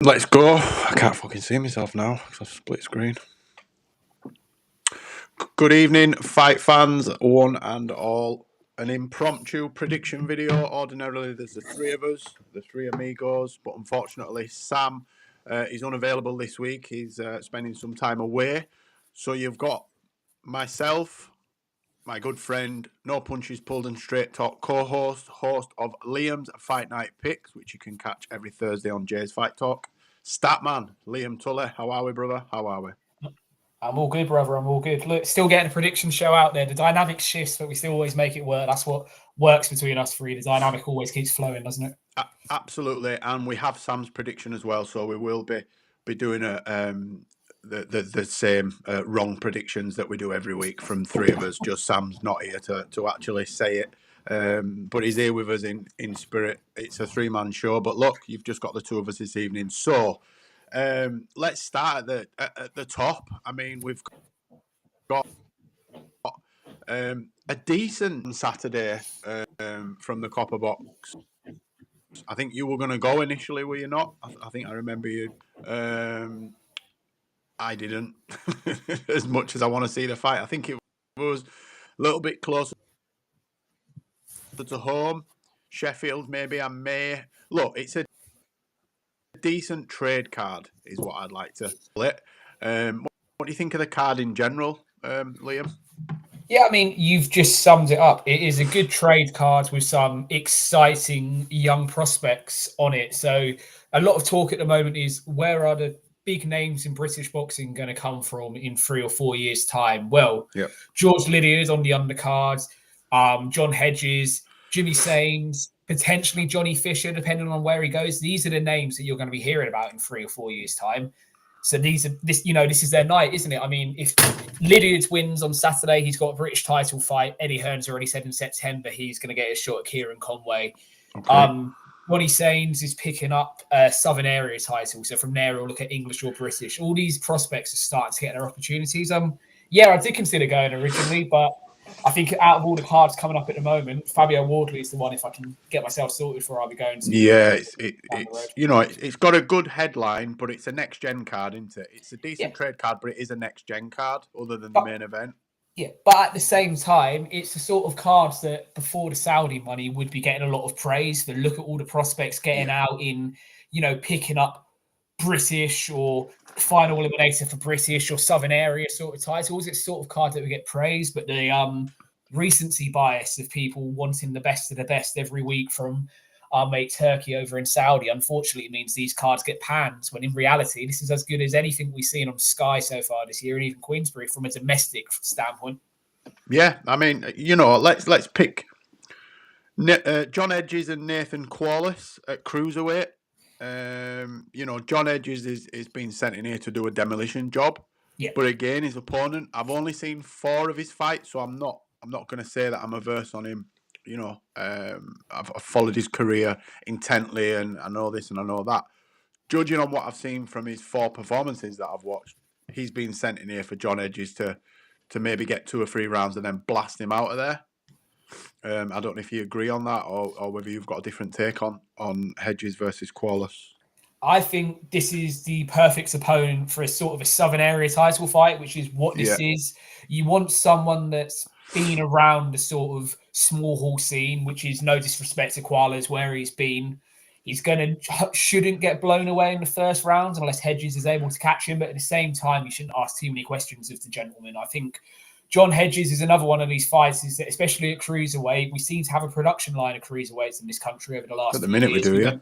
Let's go. I can't fucking see myself now because I've split screen. Good evening, fight fans, one and all. An impromptu prediction video. Ordinarily, there's the three of us, the three amigos, but unfortunately, Sam is unavailable this week. He's spending some time away. So you've got myself, my good friend, No Punches Pulled and Straight Talk co-host, host of Liam's Fight Night Picks, which you can catch every Thursday on Jay's Fight Talk. Statman, Liam Tully. How are we, brother? How are we? I'm all good, brother. I'm all good. Look, still getting a prediction show out there. The dynamic shifts, but we still always make it work. That's what works between us three. The dynamic always keeps flowing, doesn't it? Absolutely, and we have Sam's prediction as well, so we will be doing the same wrong predictions that we do every week from three of us. Just Sam's not here to actually say it, but he's here with us in spirit. It's a three-man show, but look, you've just got the two of us this evening, so let's start at the top. I mean, we've got a decent Saturday from the Copper Box. I think you were going to go initially, were you not? I think I remember you. I didn't, as much as I want to see the fight. I think it was a little bit closer to home. Sheffield, maybe I may. Look, it's a decent trade card, is what I'd like to call it. What do you think of the card in general, Liam? Yeah, I mean, you've just summed it up. It is a good trade card with some exciting young prospects on it. So a lot of talk at the moment is where are the big names in British boxing going to come from in 3 or 4 years' time? Well, George Lydiard on the undercards, John Hedges, Jimmy Sains, potentially Johnny Fisher, depending on where he goes. These are the names that you're going to be hearing about in 3 or 4 years' time. So this is their night, isn't it? I mean, if Lydiard wins on Saturday, he's got a British title fight. Eddie Hearn's already said in September he's going to get a shot at Kieran Conway. Okay. Ronnie Sains is picking up a Southern Area title. So from there, we'll look at English or British. All these prospects are starting to get their opportunities. I did consider going originally, but I think out of all the cards coming up at the moment, Fabio Wardley is the one. If I can get myself sorted for, I'll be going to. Yeah, it's got a good headline, but it's a next gen card, isn't it? It's a decent trade card, but it is a next gen card, other than the main event. Yeah, but at the same time, it's the sort of cards that before the Saudi money would be getting a lot of praise. To look at all the prospects getting out in, picking up British or final eliminator for British or Southern Area sort of titles. It's sort of card that we get praised, but the recency bias of people wanting the best of the best every week from our mate Turkey over in Saudi, unfortunately, means these cards get panned, when in reality, this is as good as anything we've seen on Sky so far this year, and even Queensbury from a domestic standpoint. Yeah, I mean, let's pick John Hedges and Nathan Qualis at cruiserweight. John Hedges is being sent in here to do a demolition job. Yeah. But again, his opponent, I've only seen 4 of his fights, so I'm not going to say that I'm averse on him. I've followed his career intently, and I know this and I know that. Judging on what I've seen from his 4 performances that I've watched, he's been sent in here for John Hedges to maybe get 2 or 3 rounds and then blast him out of there. I don't know if you agree on that, or whether you've got a different take on Hedges versus Qualis. I think this is the perfect opponent for a sort of a Southern Area title fight, which is what this is. You want someone that's been around the sort of small hall scene, which is no disrespect to Qualis, where he's been. He's shouldn't get blown away in the first round unless Hedges is able to catch him. But at the same time, you shouldn't ask too many questions of the gentleman. I think John Hedges is another one of these fights, is that especially at cruiserweight, we seem to have a production line of cruiserweights in this country over the last few years. We do, yeah.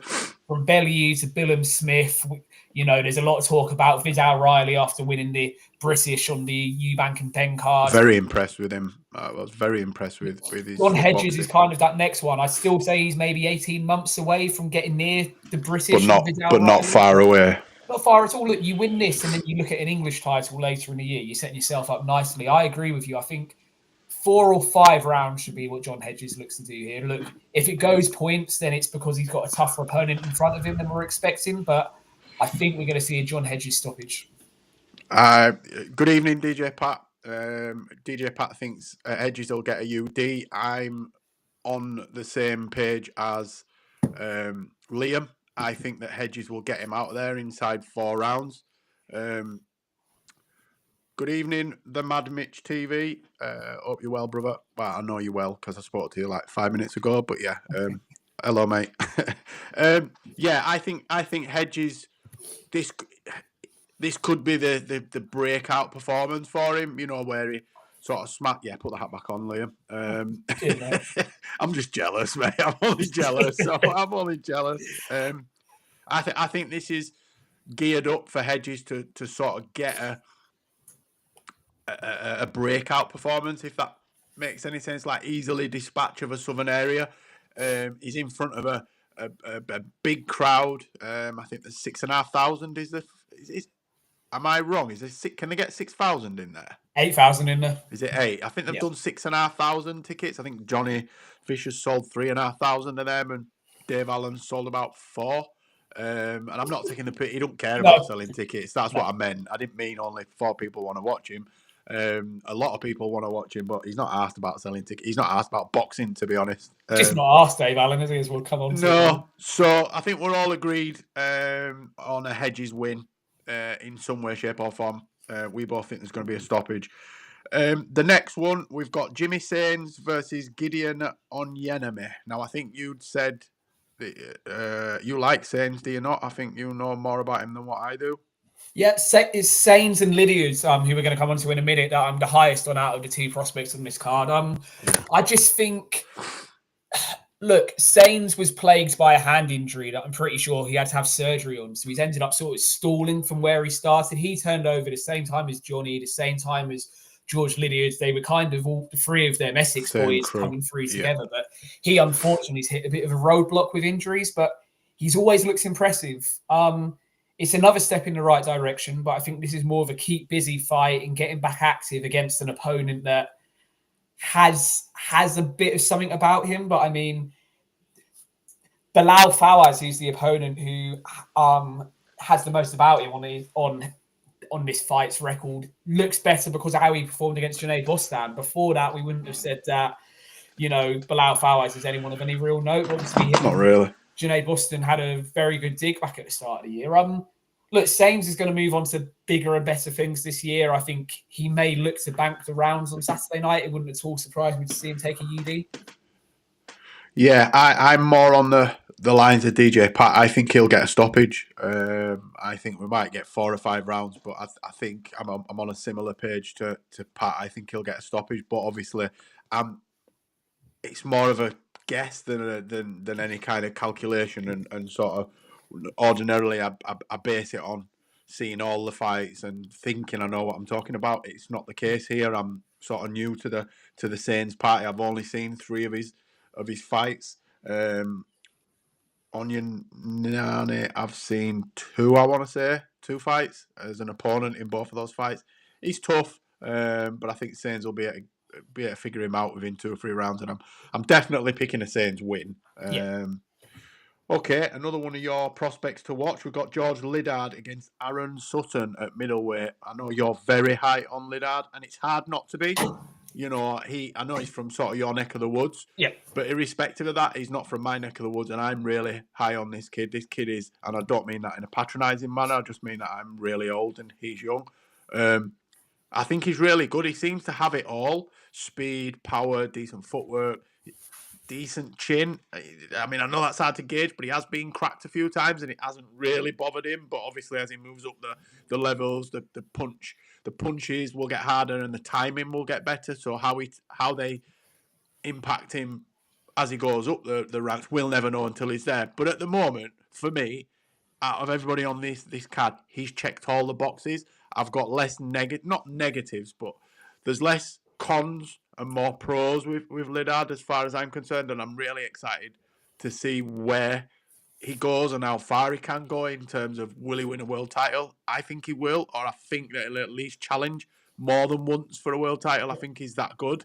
From Bellew to Billum Smith, there's a lot of talk about Vidal Riley after winning the British on the Eubank and Penn card. Very impressed with him. I was very impressed with his. John Hedges is kind of that next one. I still say he's maybe 18 months away from getting near the British, but not far away. Not far at all. Look, you win this, and then you look at an English title later in the year. You're setting yourself up nicely. I agree with you. I think 4 or 5 rounds should be what John Hedges looks to do here. Look, if it goes points, then it's because he's got a tougher opponent in front of him than we're expecting. But I think we're going to see a John Hedges stoppage. Good evening, DJ Pat. DJ Pat thinks Hedges will get a UD. I'm on the same page as Liam. I think that Hedges will get him out of there inside 4 rounds. Good evening, the Mad Mitch TV. Hope you're well, brother. Well, I know you're well because I spoke to you like 5 minutes ago. But yeah, hello, mate. Yeah, I think Hedges. This could be the breakout performance for him. You know, where he sort of smack. Yeah, put the hat back on, Liam. I'm just jealous, mate. I'm only jealous. I'm only jealous. I think this is geared up for Hedges to sort of get a breakout performance, if that makes any sense. Like easily dispatch of a southern area. He's in front of a big crowd. I think there's 6,500. Am I wrong? Is there six? Can they get 6,000 in there? 8,000 in there. Is it 8? I think they've done 6,500 tickets. I think Johnny Fisher's sold 3,500 of them, and Dave Allen sold about 4. And I'm not taking the pick. He don't care about selling tickets. That's what I meant. I didn't mean only 4 people want to watch him. A lot of people want to watch him, but he's not asked about selling tickets. He's not asked about boxing, to be honest. Just not asked Dave Allen, is he? As we'll come on to. No. So I think we're all agreed on a Hedges win in some way, shape, or form. We both think there's going to be a stoppage. The next one, we've got Jimmy Sains versus Gideon Onyeneme. Now, I think you'd said that, you like Sains, do you not? I think you know more about him than what I do. Yeah, it's Sains and Lydia's, who we're going to come on to in a minute, that I'm the highest on out of the 2 prospects on this card. I just think, look, Sains was plagued by a hand injury that I'm pretty sure he had to have surgery on. So he's ended up sort of stalling from where he started. He turned over the same time as Johnny, the same time as George Lydiard's. They were kind of all 3 of them Essex boys coming through together. But he unfortunately has hit a bit of a roadblock with injuries, but he's always looks impressive. It's another step in the right direction, but I think this is more of a keep busy fight and getting back active against an opponent that has a bit of something about him. But I mean, Bilal Fawaz, who's the opponent who has the most about him on this fight's record, looks better because of how he performed against Junaid Bostan. Before that, we wouldn't have said that, Bilal Fawaz is anyone of any real note. Obviously, not really. Junaid Bostan had a very good dig back at the start of the year. Look, Sains is going to move on to bigger and better things this year. I think he may look to bank the rounds on Saturday night. It wouldn't at all surprise me to see him take a UD. Yeah, I'm more on the lines of DJ Pat. I think he'll get a stoppage. I think we might get 4 or 5 rounds, but I think I'm on a similar page to Pat. I think he'll get a stoppage, but obviously, it's more of a guess than any kind of calculation, and sort of ordinarily I base it on seeing all the fights and thinking I know what I'm talking about. It's not the case here. I'm sort of new to the Sains party. I've only seen 3 of his fights. Onion Nane, I've seen 2. I want to say 2 fights as an opponent in both of those fights. He's tough, but I think Sains will be able to figure him out within 2 or 3 rounds, and I'm definitely picking a Sains win. Okay, another one of your prospects to watch. We've got George Liddard against Aaron Sutton at middleweight. I know you're very high on Liddard, and it's hard not to be. I know he's from sort of your neck of the woods. Yeah. But irrespective of that, he's not from my neck of the woods, and I'm really high on this kid. This kid is, and I don't mean that in a patronising manner, I just mean that I'm really old and he's young. I think he's really good. He seems to have it all. Speed, power, decent footwork, decent chin. I mean, I know that's hard to gauge, but he has been cracked a few times and it hasn't really bothered him. But obviously, as he moves up the levels, the punches will get harder and the timing will get better. So how they impact him as he goes up the ranks, we'll never know until he's there. But at the moment, for me, out of everybody on this card, he's checked all the boxes. I've got less not negatives, but there's less cons and more pros with Liddard as far as I'm concerned, and I'm really excited to see where he goes and how far he can go in terms of will he win a world title. I think he will, or I think that he'll at least challenge more than once for a world title. I think he's that good.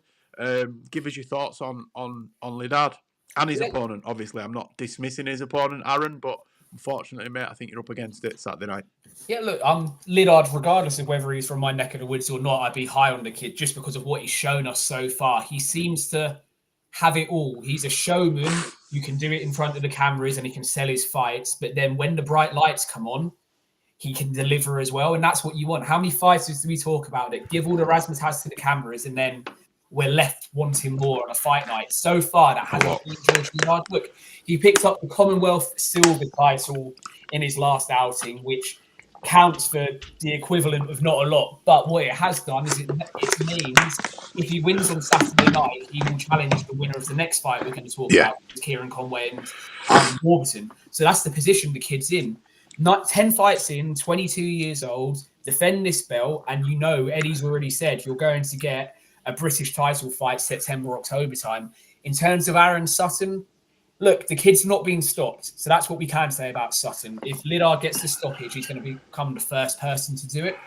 Give us your thoughts on Liddard and his opponent. Obviously, I'm not dismissing his opponent, Aaron, but unfortunately, mate, I think you're up against it Saturday night. Yeah, look, Liddard, regardless of whether he's from my neck of the woods or not, I'd be high on the kid just because of what he's shown us so far. He seems to have it all. He's a showman. You can do it in front of the cameras and he can sell his fights. But then when the bright lights come on, he can deliver as well. And that's what you want. How many fighters do we talk about that give all the razzmatazz to the cameras and then we're left wanting more on a fight night? So far, that hasn't been George Leonard. Look, he picked up the Commonwealth silver title in his last outing, which counts for the equivalent of not a lot. But what it has done is it means if he wins on Saturday night, he will challenge the winner of the next fight we're going to talk about, Kieran Conway and Warburton. So that's the position the kid's in. 10 fights in, 22 years old, defend this belt, and you know Eddie's already said you're going to get a British title fight September, October time. In terms of Aaron Sutton, look, the kid's not being stopped. So that's what we can say about Sutton. If Lidard gets the stoppage, he's going to become the first person to do it.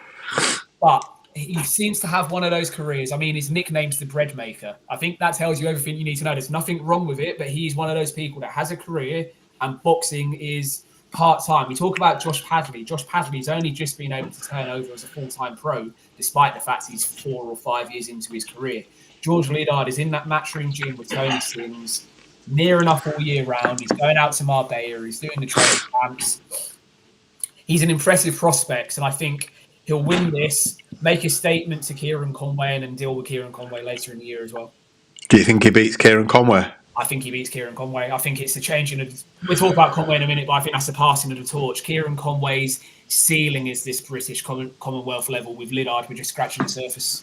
But he seems to have one of those careers. I mean, his nickname's the bread maker. I think that tells you everything you need to know. There's nothing wrong with it, but he's one of those people that has a career and boxing is part-time. We talk about Josh Padley. Josh Padley's only just been able to turn over as a full-time pro, despite the fact he's 4 or 5 years into his career. George Lidard is in that matchroom gym with Tony Sims near enough all year round. He's going out to Marbella. He's doing the training camps. He's an impressive prospect, and I think he'll win this, make a statement to Kieran Conway, and then deal with Kieran Conway later in the year as well. Do you think he beats Kieran Conway? I think he beats Kieran Conway. I think it's the changing of... We'll talk about Conway in a minute, but I think that's the passing of the torch. Kieran Conway's ceiling is this British Commonwealth level. With Lidard, we're just scratching the surface.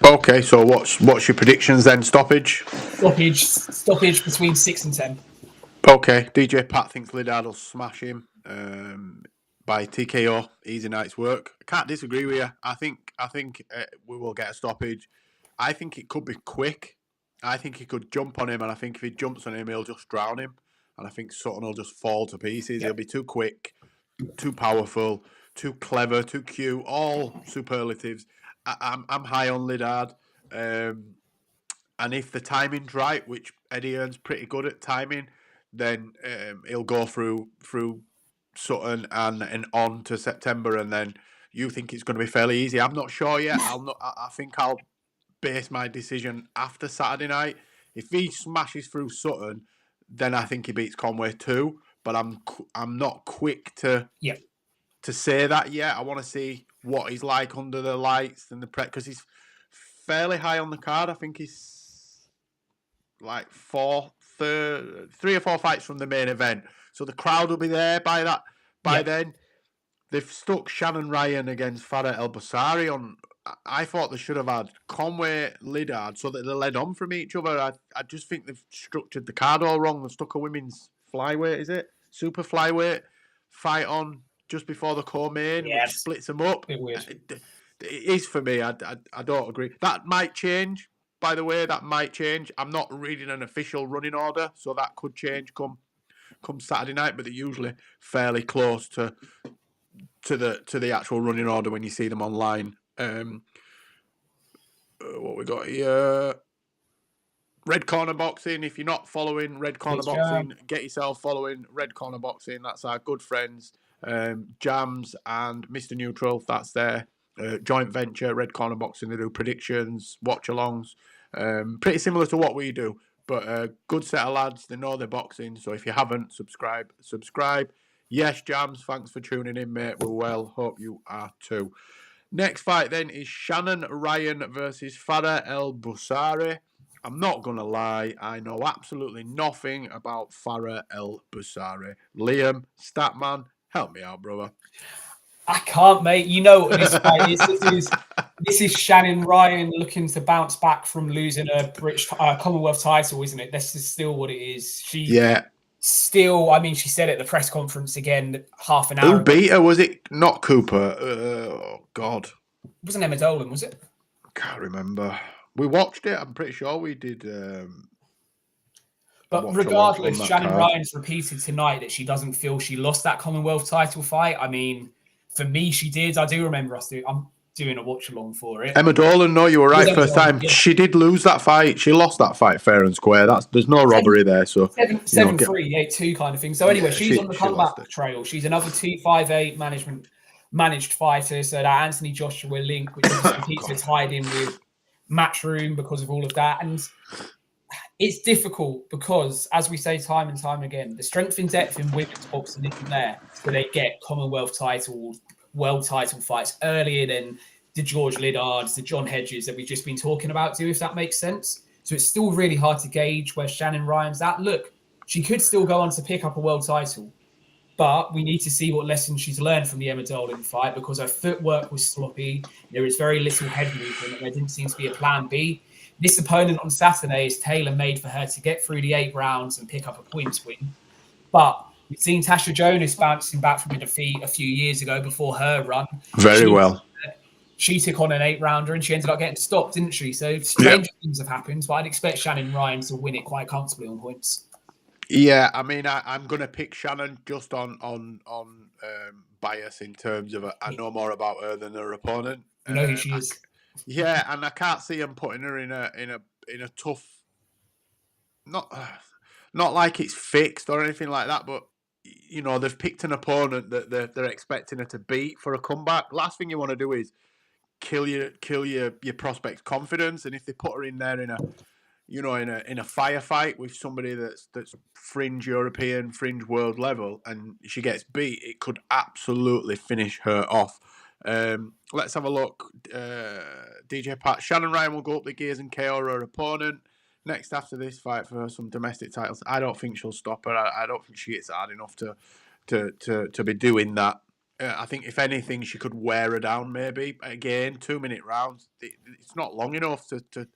Okay, so what's your predictions then? Stoppage Between 6 and 10. Okay, DJ Pat thinks Lidard will smash him by TKO. Easy night's work. I can't disagree with you. I think we will get a stoppage. I think it could be quick. I think he could jump on him, and I think if he jumps on him, he'll just drown him. And I think Sutton will just fall to pieces. He'll be too quick, too powerful, too clever, too cute. All superlatives. I'm high on Lidard. And if the timing's right, which Eddie Earn's pretty good at timing, then he'll go through Sutton and on to September, and then you think it's going to be fairly easy. I'm not sure yet. I think I'll base my decision after Saturday night. If he smashes through Sutton, then I think he beats Conway too. But I'm not quick to say that yet. I want to see what he's like under the lights and the prep, because he's fairly high on the card. I think he's like 3 or 4 fights from the main event, so the crowd will be there by then. They've stuck Shannon Ryan against Farah El Basari on. I thought they should have had Conway, Lidard, so that they led on from each other. I just think they've structured the card all wrong. They've stuck a women's flyweight, is it? Super flyweight fight on just before the co-main, which splits them up. It is for me. I don't agree. That might change, by the way. That might change. I'm not reading an official running order, so that could change come Saturday night, but they're usually fairly close to the actual running order when you see them online. What we got here? Red Corner Boxing. If you're not following Red Corner Boxing, get yourself following Red Corner Boxing. That's our good friends, Jams and Mr. Neutral. That's their joint venture, Red Corner Boxing. They do predictions, watch-alongs, pretty similar to what we do, but good set of lads. They know their boxing, so if you haven't, subscribe. Yes, Jams, thanks for tuning in, mate. We're well. Hope you are too. Next fight then is Shannon Ryan versus Farah El Basari. I'm not going to lie, I know absolutely nothing about Farah El Basari. Liam, Statman, help me out, brother. I can't, mate. You know what this fight is. This is Shannon Ryan looking to bounce back from losing a British Commonwealth title, isn't it? This is still what it is. Still, I mean, she said at the press conference again half an hour Who beat her? Was it not Cooper? Oh, God. It wasn't Emma Dolan, was it? Can't remember. We watched it. I'm pretty sure we did. But regardless, Shannon Ryan's repeated tonight that she doesn't feel she lost that Commonwealth title fight. I mean, for me, she did. I do remember I'm doing a watch along for it. Emma Dolan, no, you were right first time. Yeah. She did lose that fight. She lost that fight fair and square. There's no robbery there. So 7-3, 8-2 kind of thing. So anyway, she's on the comeback trail. She's another 258 managed fighter. So that Anthony Joshua link, which obviously keeps her tied in with Matchroom because of all of that. And It's difficult because, as we say time and time again, the strength and depth in women's boxing isn't there. So they get Commonwealth titles, world title fights earlier than the George Liddards, the John Hedges that we've just been talking about do, if that makes sense. So it's still really hard to gauge where Shannon Ryan's at. Look, she could still go on to pick up a world title, but we need to see what lessons she's learned from the Emma Dolan fight, because her footwork was sloppy. There was very little head movement, and there didn't seem to be a plan B. This opponent on Saturday is tailor-made for her to get through the 8 rounds and pick up a points win. But we've seen Tasha Jonas bouncing back from a defeat a few years ago before her run. Very well. She took on an 8-rounder and she ended up getting stopped, didn't she? So strange things have happened, but I'd expect Shannon Ryan to win it quite comfortably on points. Yeah, I mean, I'm going to pick Shannon just on bias in terms of I know more about her than her opponent. You know who she is. Yeah, and I can't see him putting her in a tough, not like it's fixed or anything like that, but you know they've picked an opponent that they're expecting her to beat for a comeback. Last thing you want to do is kill your prospect's confidence, and if they put her in there in a firefight with somebody that's fringe European, fringe world level, and she gets beat, it could absolutely finish her off. Let's have a look. DJ Pat, Shannon Ryan will go up the gears and KO her opponent. Next after this fight for some domestic titles. I don't think she'll stop her. I don't think she hits hard enough to be doing that. I think if anything, she could wear her down. Maybe again, 2-minute rounds. It's not long enough to.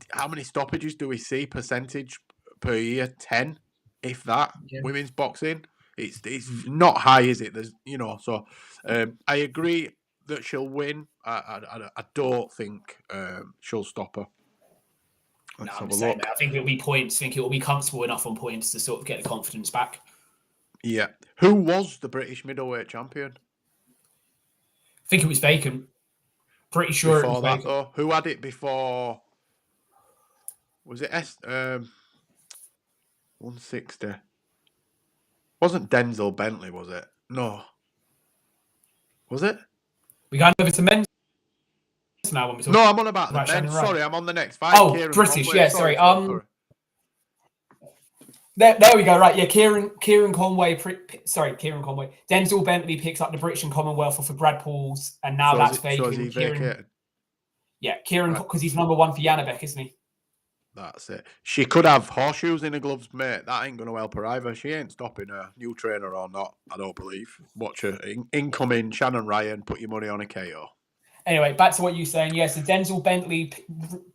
How many stoppages do we see percentage per year? 10, if that. Yeah. Women's boxing, it's not high, is it? There's so I agree that she'll win. I don't think she'll stop her. Let's have a look. I think it'll be points. I think it'll be comfortable enough on points to sort of get the confidence back. Yeah. Who was the British middleweight champion? I think it was Bacon. Pretty sure before it was that, Bacon. Though, who had it before? Was it 160? Wasn't Denzel Bentley, was it? No. Was it? We going over to men's now when we talk. No, I'm on about the men's. Sorry, I'm on the next fight. Oh, Kieran British, Conway. Yeah, sorry. There we go. Right, yeah, Kieran Conway. Kieran Conway. Denzel Bentley picks up the British and Commonwealth for Brad Pauls, and now that's vacant. Kieran, Kieran, because he's number 1 for Janabek, isn't he? That's it. She could have horseshoes in her gloves, mate. That ain't going to help her either. She ain't stopping her. New trainer or not, I don't believe. Watch her. Incoming Shannon Ryan, put your money on a KO. Anyway, back to what you were saying. Yes, so Denzel Bentley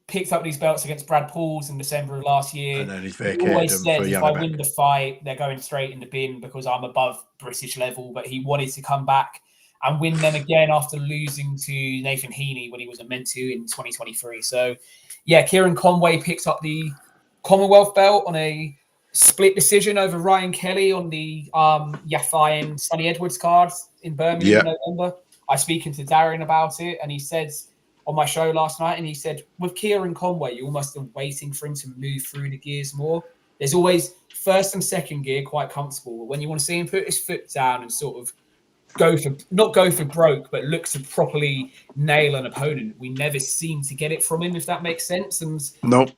picked up these belts against Brad Pauls in December of last year. And then he's vacated. He always said, if I win the fight, they're going straight in the bin because I'm above British level. But he wanted to come back and win them again after losing to Nathan Heaney when he wasn't meant to in 2023. So, yeah, Kieran Conway picks up the Commonwealth belt on a split decision over Ryan Kelly on the Yafai and Sonny Edwards cards in Birmingham in November. I was speaking to Darren about it, and he said on my show last night, and he said, with Kieran Conway, you almost are waiting for him to move through the gears more. There's always first and second gear quite comfortable. But when you want to see him put his foot down and sort of not go for broke, but look to properly nail an opponent, we never seem to get it from him, if that makes sense. And nope.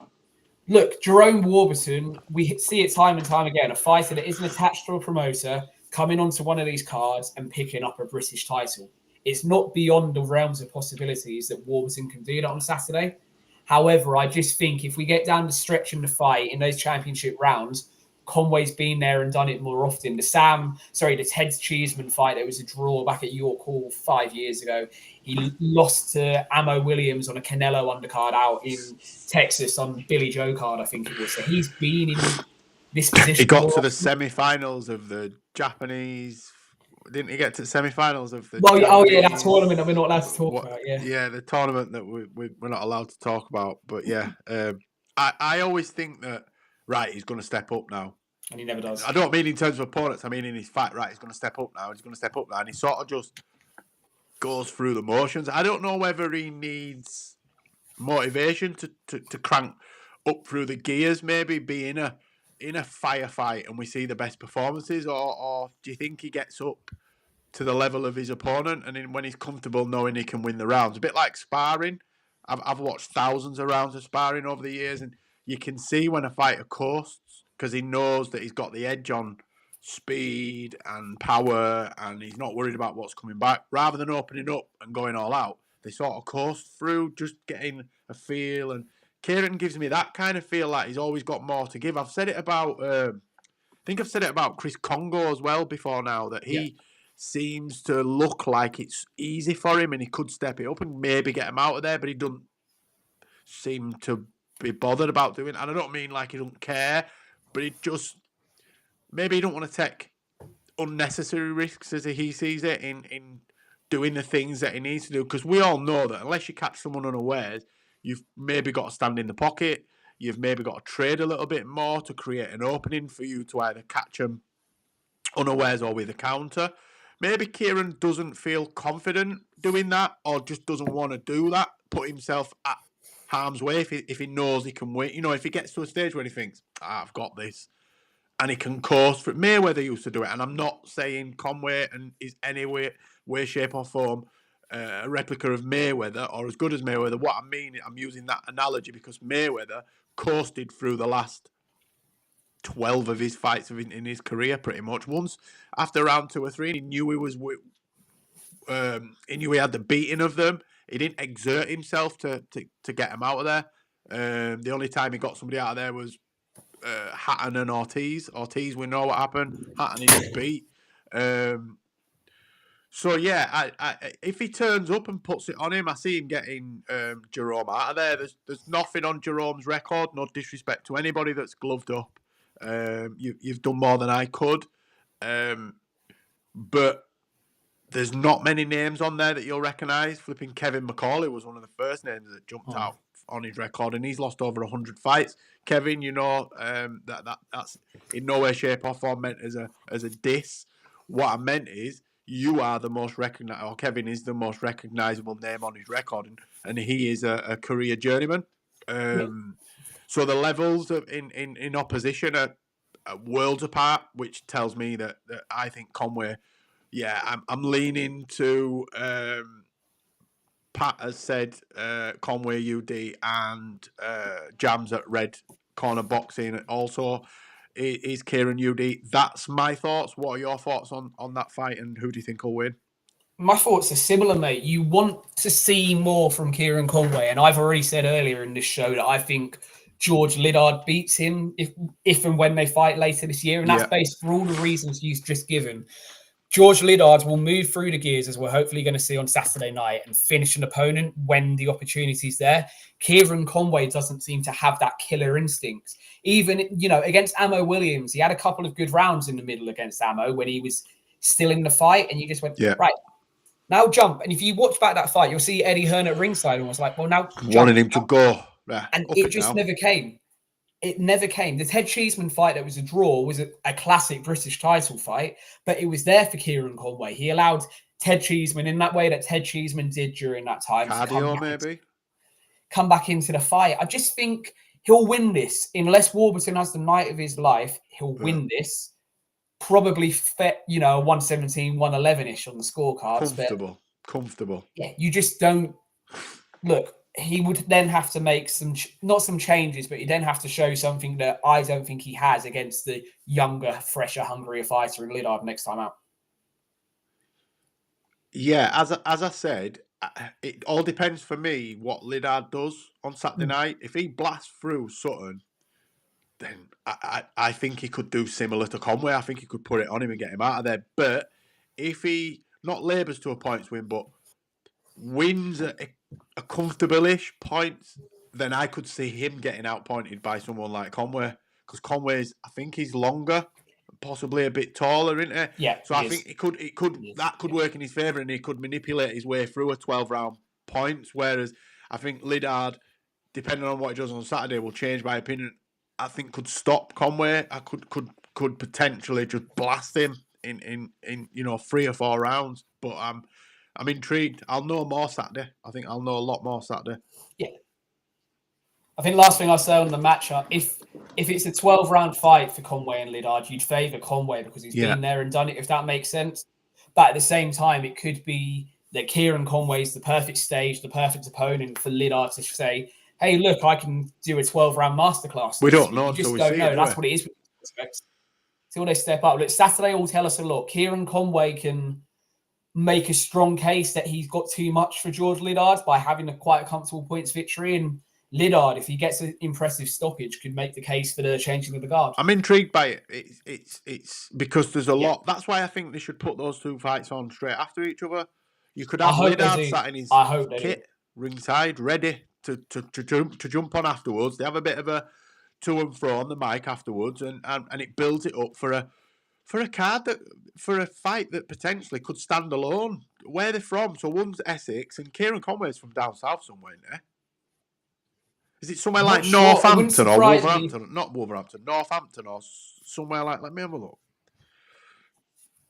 Look, Jerome Warburton, we see it time and time again, a fighter that isn't attached to a promoter coming onto one of these cards and picking up a British title. It's not beyond the realms of possibilities that Warburton can do that on Saturday. However, I just think if we get down the stretch in the fight in those championship rounds, Conway's been there and done it more often. The Ted Cheeseman fight, there was a draw back at York Hall 5 years ago. He lost to Amo Williams on a Canelo undercard out in Texas on Billy Joe card, I think it was. So he's been in this position. He got to the semi-finals of the Japanese. Didn't he get to the semi-finals of the? Well, that tournament that we're not allowed to talk about. Yeah, the tournament that we're not allowed to talk about. But yeah, I always think that he's going to step up now, and he never does. I don't mean in terms of opponents. I mean in his fight. Right, he's going to step up now. He's going to step up now, and he sort of just goes through the motions. I don't know whether he needs motivation to crank up through the gears. Maybe be in a firefight and we see the best performances, or do you think he gets up to the level of his opponent and then when he's comfortable knowing he can win the rounds? A bit like sparring. I've watched thousands of rounds of sparring over the years, and you can see when a fighter coasts because he knows that he's got the edge on speed and power, and he's not worried about what's coming back. Rather than opening up and going all out, they sort of coast through, just getting a feel. And Kieran gives me that kind of feel, like he's always got more to give. I've said it about, I think I've said it about Chris Congo as well before now, that he seems to look like it's easy for him and he could step it up and maybe get him out of there, but he doesn't seem to be bothered about doing it. And I don't mean like he don't care, but he just, maybe he don't want to take unnecessary risks as he sees it in doing the things that he needs to do. Because we all know that unless you catch someone unawares, you've maybe got to stand in the pocket. You've maybe got to trade a little bit more to create an opening for you to either catch them unawares or with a counter. Maybe Kieran doesn't feel confident doing that, or just doesn't want to do that, put himself at harm's way if he knows he can win. You know, if he gets to a stage where he thinks, I've got this, and he can course for it. Mayweather used to do it, and I'm not saying Conway and is any way, shape or form a replica of Mayweather or as good as Mayweather. What I mean, I'm using that analogy because Mayweather coasted through the last 12 of his fights in his career, pretty much. Once after round 2 or 3, he knew he was, he knew he had the beating of them. He didn't exert himself to get him out of there. The only time he got somebody out of there was Hatton and Ortiz. Ortiz, we know what happened. Hatton, he just beat. So yeah, I if he turns up and puts it on him, I see him getting Jerome out of there. There's nothing on Jerome's record. No disrespect to anybody that's gloved up. You've done more than I could, but there's not many names on there that you'll recognise. Flipping Kevin McCauley was one of the first names that jumped out on his record, and he's lost over 100 fights. Kevin, you know, that's in no way, shape or form meant as a diss. What I meant is, you are the most recognised, or Kevin is the most recognisable name on his record, and he is a career journeyman. So the levels in opposition are worlds apart, which tells me that I think Conway. Yeah, I'm leaning to. Pat has said Conway UD and Jams at Red Corner Boxing also is Kieran UD. That's my thoughts. What are your thoughts on that fight, and who do you think will win? My thoughts are similar, mate. You want to see more from Kieran Conway, and I've already said earlier in this show that I think George Liddard beats him if and when they fight later this year, and that's based for all the reasons you've just given. George Liddard will move through the gears, as we're hopefully going to see on Saturday night, and finish an opponent when the opportunity's there. Kieran Conway doesn't seem to have that killer instinct. Even, against Ammo Williams, he had a couple of good rounds in the middle against Ammo when he was still in the fight, and you just went, right, now jump. And if you watch back that fight, you'll see Eddie Hearn at ringside and was like, well, now jump. Wanted him to go. And it just never came. It never came. The Ted Cheeseman fight that was a draw was a classic British title fight, but it was there for Kieran Conway. He allowed Ted Cheeseman in that way that Ted Cheeseman did during that time. Cardio, come back into the fight. I just think he'll win this. Unless Warburton has the night of his life, he'll win this. Probably, 117, 111-ish on the scorecards. Comfortable. Yeah, you just don't... Look, he would then have to make not some changes, but he'd then have to show something that I don't think he has against the younger, fresher, hungrier fighter in Liddard next time out. Yeah, as I said, it all depends for me what Liddard does on Saturday night. If he blasts through Sutton, then I think he could do similar to Conway. I think he could put it on him and get him out of there. But if he not labours to a points win, but wins a comfortable-ish points, then I could see him getting outpointed by someone like Conway. Because Conway's, I think he's longer, possibly a bit taller, isn't he? Yeah. So I think it could work in his favour, and he could manipulate his way through a 12-round points. Whereas I think Liddard, depending on what he does on Saturday, will change my opinion. I think could stop Conway. I could potentially just blast him in 3 or 4 rounds. But I'm intrigued. I'll know more Saturday. I think I'll know a lot more Saturday. Yeah. I think last thing I'll say on the matchup, if it's a 12-round fight for Conway and Liddard, you'd favour Conway because he's been there and done it, if that makes sense. But at the same time, it could be that Kieran Conway's the perfect stage, the perfect opponent for Liddard to say, hey, look, I can do a 12-round masterclass. We don't week. know You until just we don't see know. it, do That's we? what it is with prospects. Until they step up. Look, Saturday will tell us a lot. Kieran Conway can make a strong case that he's got too much for George Liddard by having quite a comfortable points victory. And Liddard, if he gets an impressive stoppage, could make the case for the changing of the guard. I'm intrigued by it. It's because there's a lot. That's why I think they should put those two fights on straight after each other. You could have Liddard sat in his kit ringside, ready to jump on afterwards. They have a bit of a to and fro on the mic afterwards, and it builds it up for a card for a fight that potentially could stand alone. Where they're from? So one's Essex, and Kieran Conway's from down south somewhere in there. Is it somewhere like Northampton or Wolverhampton? Not Wolverhampton, Northampton or somewhere like. Let me have a look.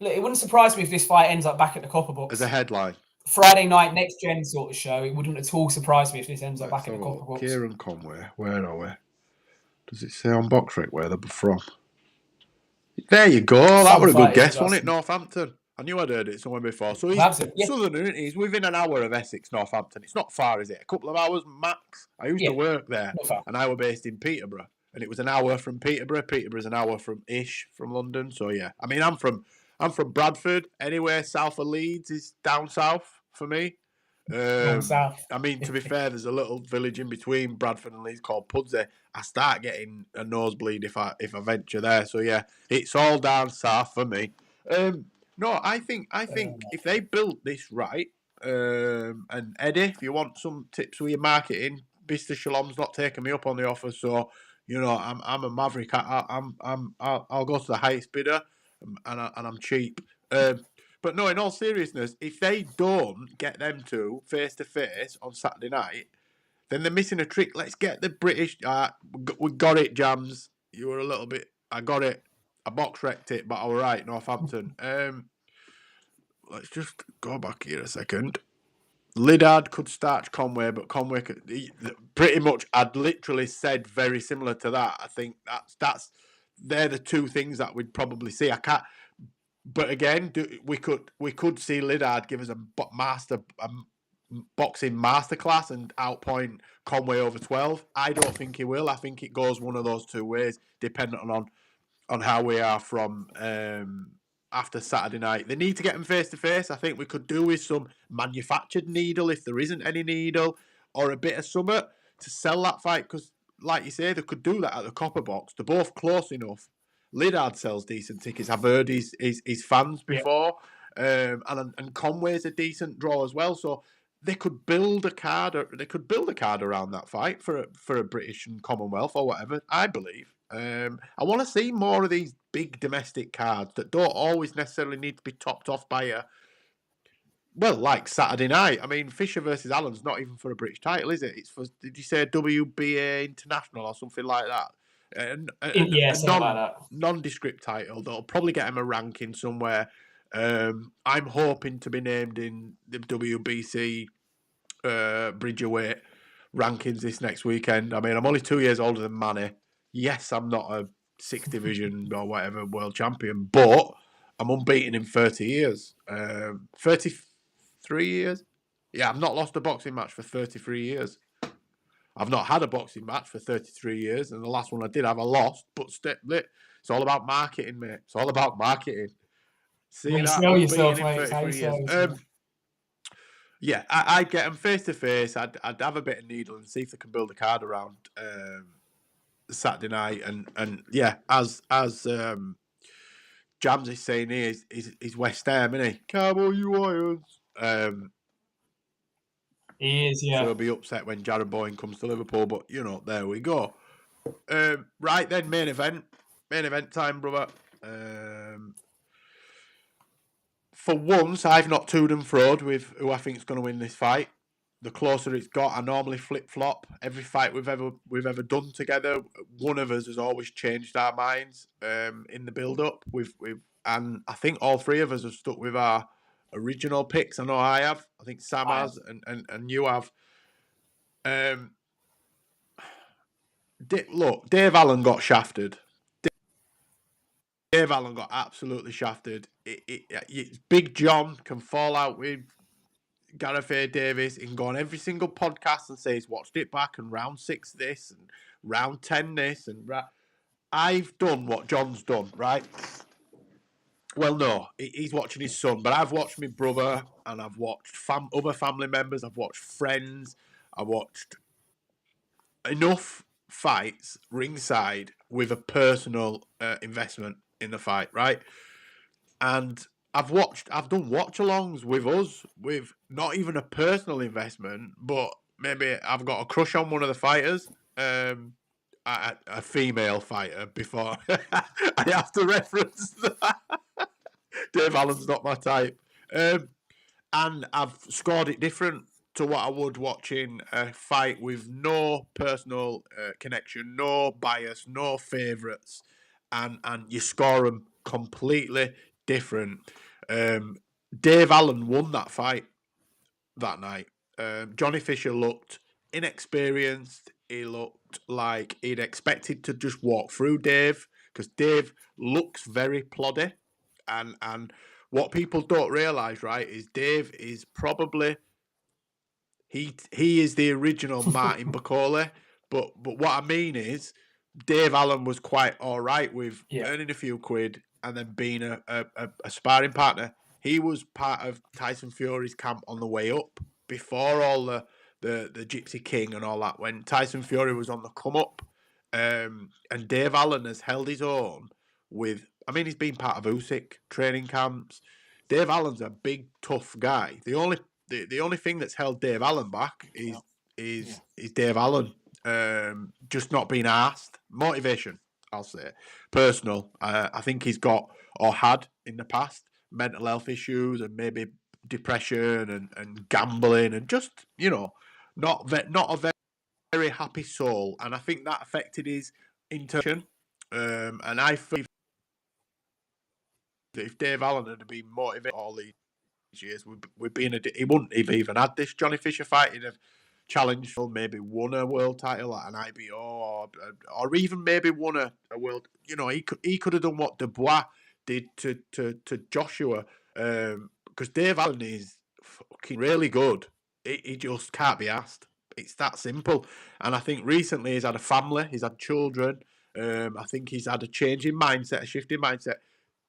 Look, it wouldn't surprise me if this fight ends up back at the Copper Box As a headline. Friday night, next gen sort of show. It wouldn't at all surprise me if this ends up back at the Copper Box. Kieran Conway, where are we? Does it say on BoxRec where they're from? There you go. That was a good guess, wasn't it? Northampton. I knew I'd heard it somewhere before. So he's southern, isn't he? He's within an hour of Essex, Northampton. It's not far, is it? A couple of hours max. I used to work there, and I were based in Peterborough, and it was an hour from Peterborough. Peterborough's an hour from London. So yeah, I mean, I'm from Bradford. Anywhere south of Leeds is down south for me. I mean, to be fair, there's a little village in between Bradford and Leeds called Pudsey. I start getting a nosebleed if I venture there. So yeah, it's all down south for me. No, I think if they build this right, and Eddie, if you want some tips with your marketing, Mr. Shalom's not taking me up on the offer, so you know I'm a maverick. I'll go to the highest bidder, and I'm cheap. But no, in all seriousness, if they don't get them two face to face on Saturday night, then they're missing a trick. Let's get the British. We got it, Jams. You were a little bit. I got it. I box wrecked it, but all right, Northampton. Let's just go back here a second. Liddard could start Conway, but Conway could, pretty much. I'd literally said very similar to that. I think they're the two things that we'd probably see. I can't. But again, we could see Liddard give us a boxing masterclass and outpoint Conway over 12. I don't think he will. I think it goes one of those two ways, depending on how we are from after Saturday night. They need to get him face to face. I think we could do with some manufactured needle if there isn't any needle, or a bit of summer to sell that fight. Because, like you say, they could do that at the Copper Box. They're both close enough. Liddard sells decent tickets. I've heard his fans before, and Conway's a decent draw as well. So they could build a card. They could build a card around that fight for a British and Commonwealth or whatever. I believe. I want to see more of these big domestic cards that don't always necessarily need to be topped off by like Saturday night. I mean, Fisher versus Allen's not even for a British title, is it? It's for, did you say WBA International or something like that? Nondescript title that'll probably get him a ranking somewhere. I'm hoping to be named in the WBC Bridgerweight rankings this next weekend. I mean, I'm only 2 years older than Manny. Yes, I'm not a 6th division or whatever world champion, but I'm unbeaten in 30 years. 33 years? Yeah, I've not lost a boxing match for 33 years. I've not had a boxing match for 33 years, and the last one I did have, I lost. But it's all about marketing, mate. It's all about marketing. See that? Sell yourself, mate. It's how you sell yourself. Yeah, I'd get them face to face. I'd have a bit of needle and see if they can build a card around Saturday night. And yeah, as Jams is saying here, is West Ham, isn't he? Cowboy, you Irons. He is, yeah. So he'll be upset when Jared Boyne comes to Liverpool, but you know, there we go. Right then, main event time, brother. For once, I've not toed and froed with who I think is going to win this fight. The closer it's got, I normally flip flop. Every fight we've ever done together, one of us has always changed our minds in the build up. And I think all three of us have stuck with our original picks. I know I have. I think Sam has, and you have. Look, Dave Allen got shafted. Dave Allen got absolutely shafted. Big John can fall out with Gareth A. Davis, he can go on every single podcast and say he's watched it back and round 6 this and round 10 this and I've done what John's done, right? Well, no, he's watching his son, but I've watched my brother and I've watched other family members, I've watched friends, I watched enough fights ringside with a personal investment in the fight, right? And I've done watch-alongs with us with not even a personal investment, but maybe I've got a crush on one of the fighters, a female fighter. Before I have to reference that. Dave Allen's not my type, and I've scored it different to what I would watching a fight with no personal connection, no bias, no favourites, and you score them completely different. Dave Allen won that fight that night. Johnny Fisher looked inexperienced. He looked like he'd expected to just walk through Dave because Dave looks very ploddy, and what people don't realise, right, is Dave is probably he is the original Martin Bacoli, but what I mean is Dave Allen was quite all right with earning a few quid and then being a sparring partner. He was part of Tyson Fury's camp on the way up before all the Gypsy King and all that. When Tyson Fury was on the come up, and Dave Allen has held his own with. I mean, he's been part of Usyk training camps. Dave Allen's a big, tough guy. The only thing that's held Dave Allen back is Dave Allen just not being asked. Motivation, I'll say. Personal. I think he's got or had in the past mental health issues and maybe depression and gambling and just, not a very happy soul. And I think that affected his intention. And I feel that if Dave Allen had been motivated all these years, we'd be he wouldn't have even had this Johnny Fisher fight. He'd have challenged, maybe won a world title at an IBO, or even maybe won a world. He could have done what Dubois did to Joshua, because Dave Allen is fucking really good. He just can't be asked. It's that simple. And I think recently he's had a family, he's had children. I think he's had a change in mindset, a shift in mindset.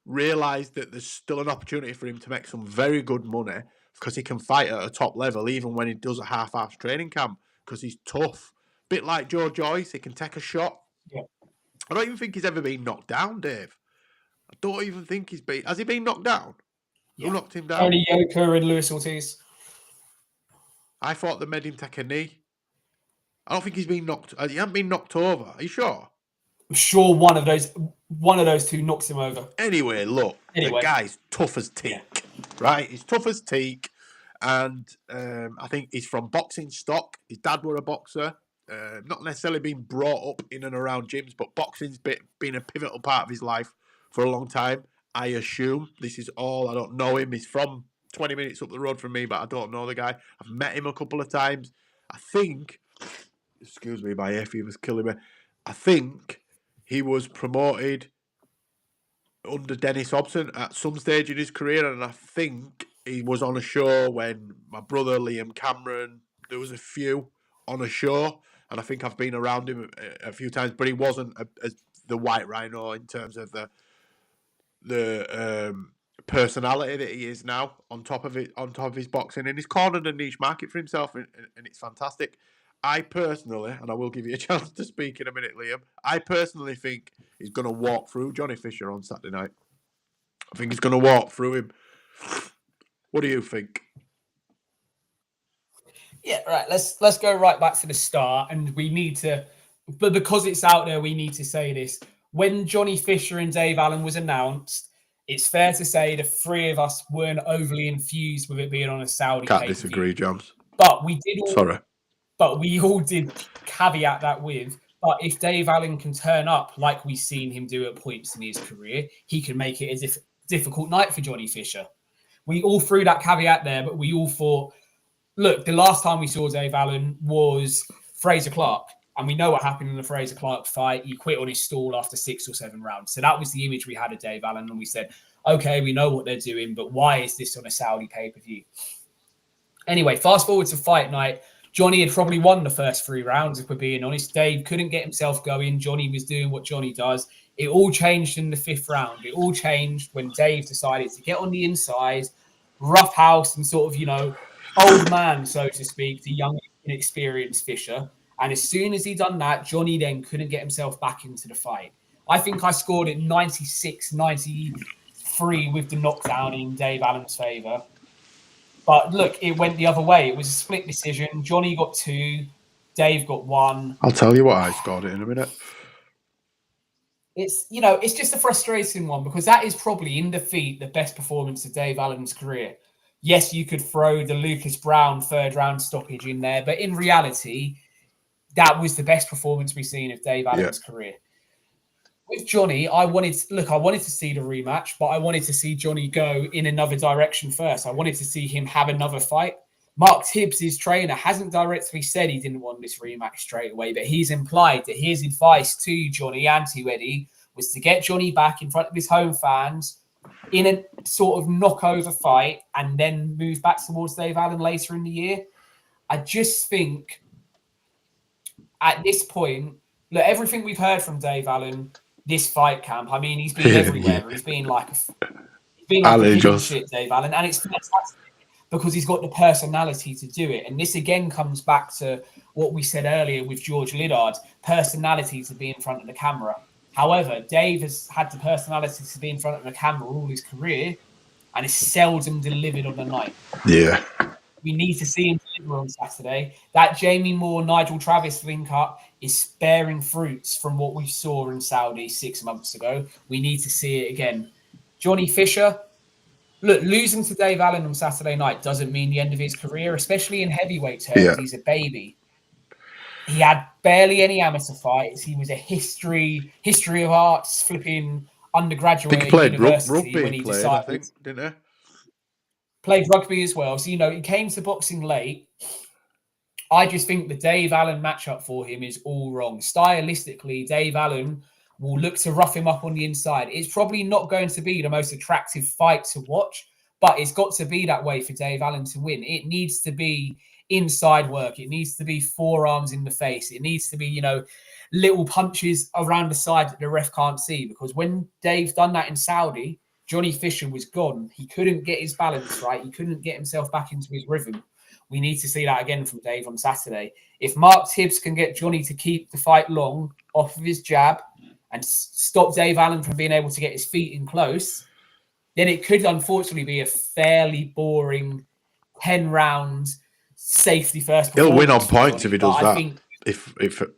Realised that there's still an opportunity for him to make some very good money because he can fight at a top level even when he does a half-assed training camp because he's tough. Bit like Joe Joyce, he can take a shot. Yeah. I don't even think he's ever been knocked down, Dave. I don't even think he's been... Has he been knocked down? Yeah. Who knocked him down? Tony Yoka and Luis Ortiz. I thought they made him take a knee. I don't think he's been knocked... He hasn't been knocked over. Are you sure? I'm sure one of those two knocks him over. Anyway, look, the guy's tough as teak, right? He's tough as teak, and I think he's from boxing stock. His dad were a boxer, not necessarily been brought up in and around gyms, but boxing's been a pivotal part of his life for a long time. I assume this is all. I don't know him. He's from 20 minutes up the road from me, but I don't know the guy. I've met him a couple of times. I think, excuse me, my hay fever's killing me. I think he was promoted under Dennis Hobson at some stage in his career, and I think he was on a show when my brother Liam Cameron, there was a few on a show, and I think I've been around him a few times, but he wasn't as the White Rhino in terms of the personality that he is now on top of his boxing, and he's cornered a niche market for himself, and it's fantastic. I personally, and I will give you a chance to speak in a minute, Liam, I personally think he's going to walk through Johnny Fisher on Saturday night. I think he's going to walk through him. What do you think? Yeah, right. Let's go right back to the start, and we need to, but because it's out there, we need to say this. When Johnny Fisher and Dave Allen was announced, it's fair to say the three of us weren't overly infused with it being on a Saudi. Can't disagree, Jones. But we did. Sorry. But we all did caveat that with, but if Dave Allen can turn up like we've seen him do at points in his career, he can make it a difficult night for Johnny Fisher. We all threw that caveat there, but we all thought, look, the last time we saw Dave Allen was Fraser Clark, and we know what happened in the Fraser Clark fight. He quit on his stall after 6 or 7 rounds. So that was the image we had of Dave Allen, and we said, okay, we know what they're doing, but why is this on a Saudi pay-per-view? Anyway, fast forward to fight night. Johnny had probably won the first 3 rounds, if we're being honest. Dave couldn't get himself going. Johnny was doing what Johnny does. It all changed in the 5th round. It all changed when Dave decided to get on the inside, roughhouse and sort of, old man, so to speak, the young, inexperienced Fisher. And as soon as he done that, Johnny then couldn't get himself back into the fight. I think I scored it 96-93 with the knockdown in Dave Allen's favour. But look, it went the other way. It was a split decision. Johnny got 2, Dave got 1. I'll tell you what I scored it in a minute. It's just a frustrating one because that is probably in defeat the best performance of Dave Allen's career. Yes, you could throw the Lucas Brown 3rd round stoppage in there, but in reality, that was the best performance we've seen of Dave Allen's career. With Johnny, I wanted to see the rematch, but I wanted to see Johnny go in another direction first. I wanted to see him have another fight. Mark Tibbs, his trainer, hasn't directly said he didn't want this rematch straight away, but he's implied that his advice to Johnny and to Eddie was to get Johnny back in front of his home fans in a sort of knockover fight and then move back towards Dave Allen later in the year. I just think at this point, look, everything we've heard from Dave Allen this fight camp, I mean, he's been everywhere. He's been like a shit, Dave Allen, and it's fantastic because he's got the personality to do it. And this again comes back to what we said earlier with George Liddard, personality to be in front of the camera. However, Dave has had the personality to be in front of the camera all his career and is seldom delivered on the night. Yeah. We need to see him deliver on Saturday. That Jamie Moore, Nigel Travis link-up is bearing fruits from what we saw in Saudi 6 months ago. We need to see it again. Johnny Fisher, look, losing to Dave Allen on Saturday night doesn't mean the end of his career, especially in heavyweight terms. Yeah. He's a baby. He had barely any amateur fights. He was a history of arts flipping undergraduate I think he played university rugby when he decided. I think, didn't he? Played rugby as well. So, he came to boxing late. I just think the Dave Allen matchup for him is all wrong. Stylistically, Dave Allen will look to rough him up on the inside. It's probably not going to be the most attractive fight to watch, but it's got to be that way for Dave Allen to win. It needs to be inside work. It needs to be forearms in the face. It needs to be, little punches around the side that the ref can't see. Because when Dave done that in Saudi, Johnny Fisher was gone. He couldn't get his balance right. He couldn't get himself back into his rhythm. We need to see that again from Dave on Saturday. If Mark Tibbs can get Johnny to keep the fight long off of his jab and stop Dave Allen from being able to get his feet in close, then it could unfortunately be a fairly boring 10 rounds safety first. He'll win on points if he does that.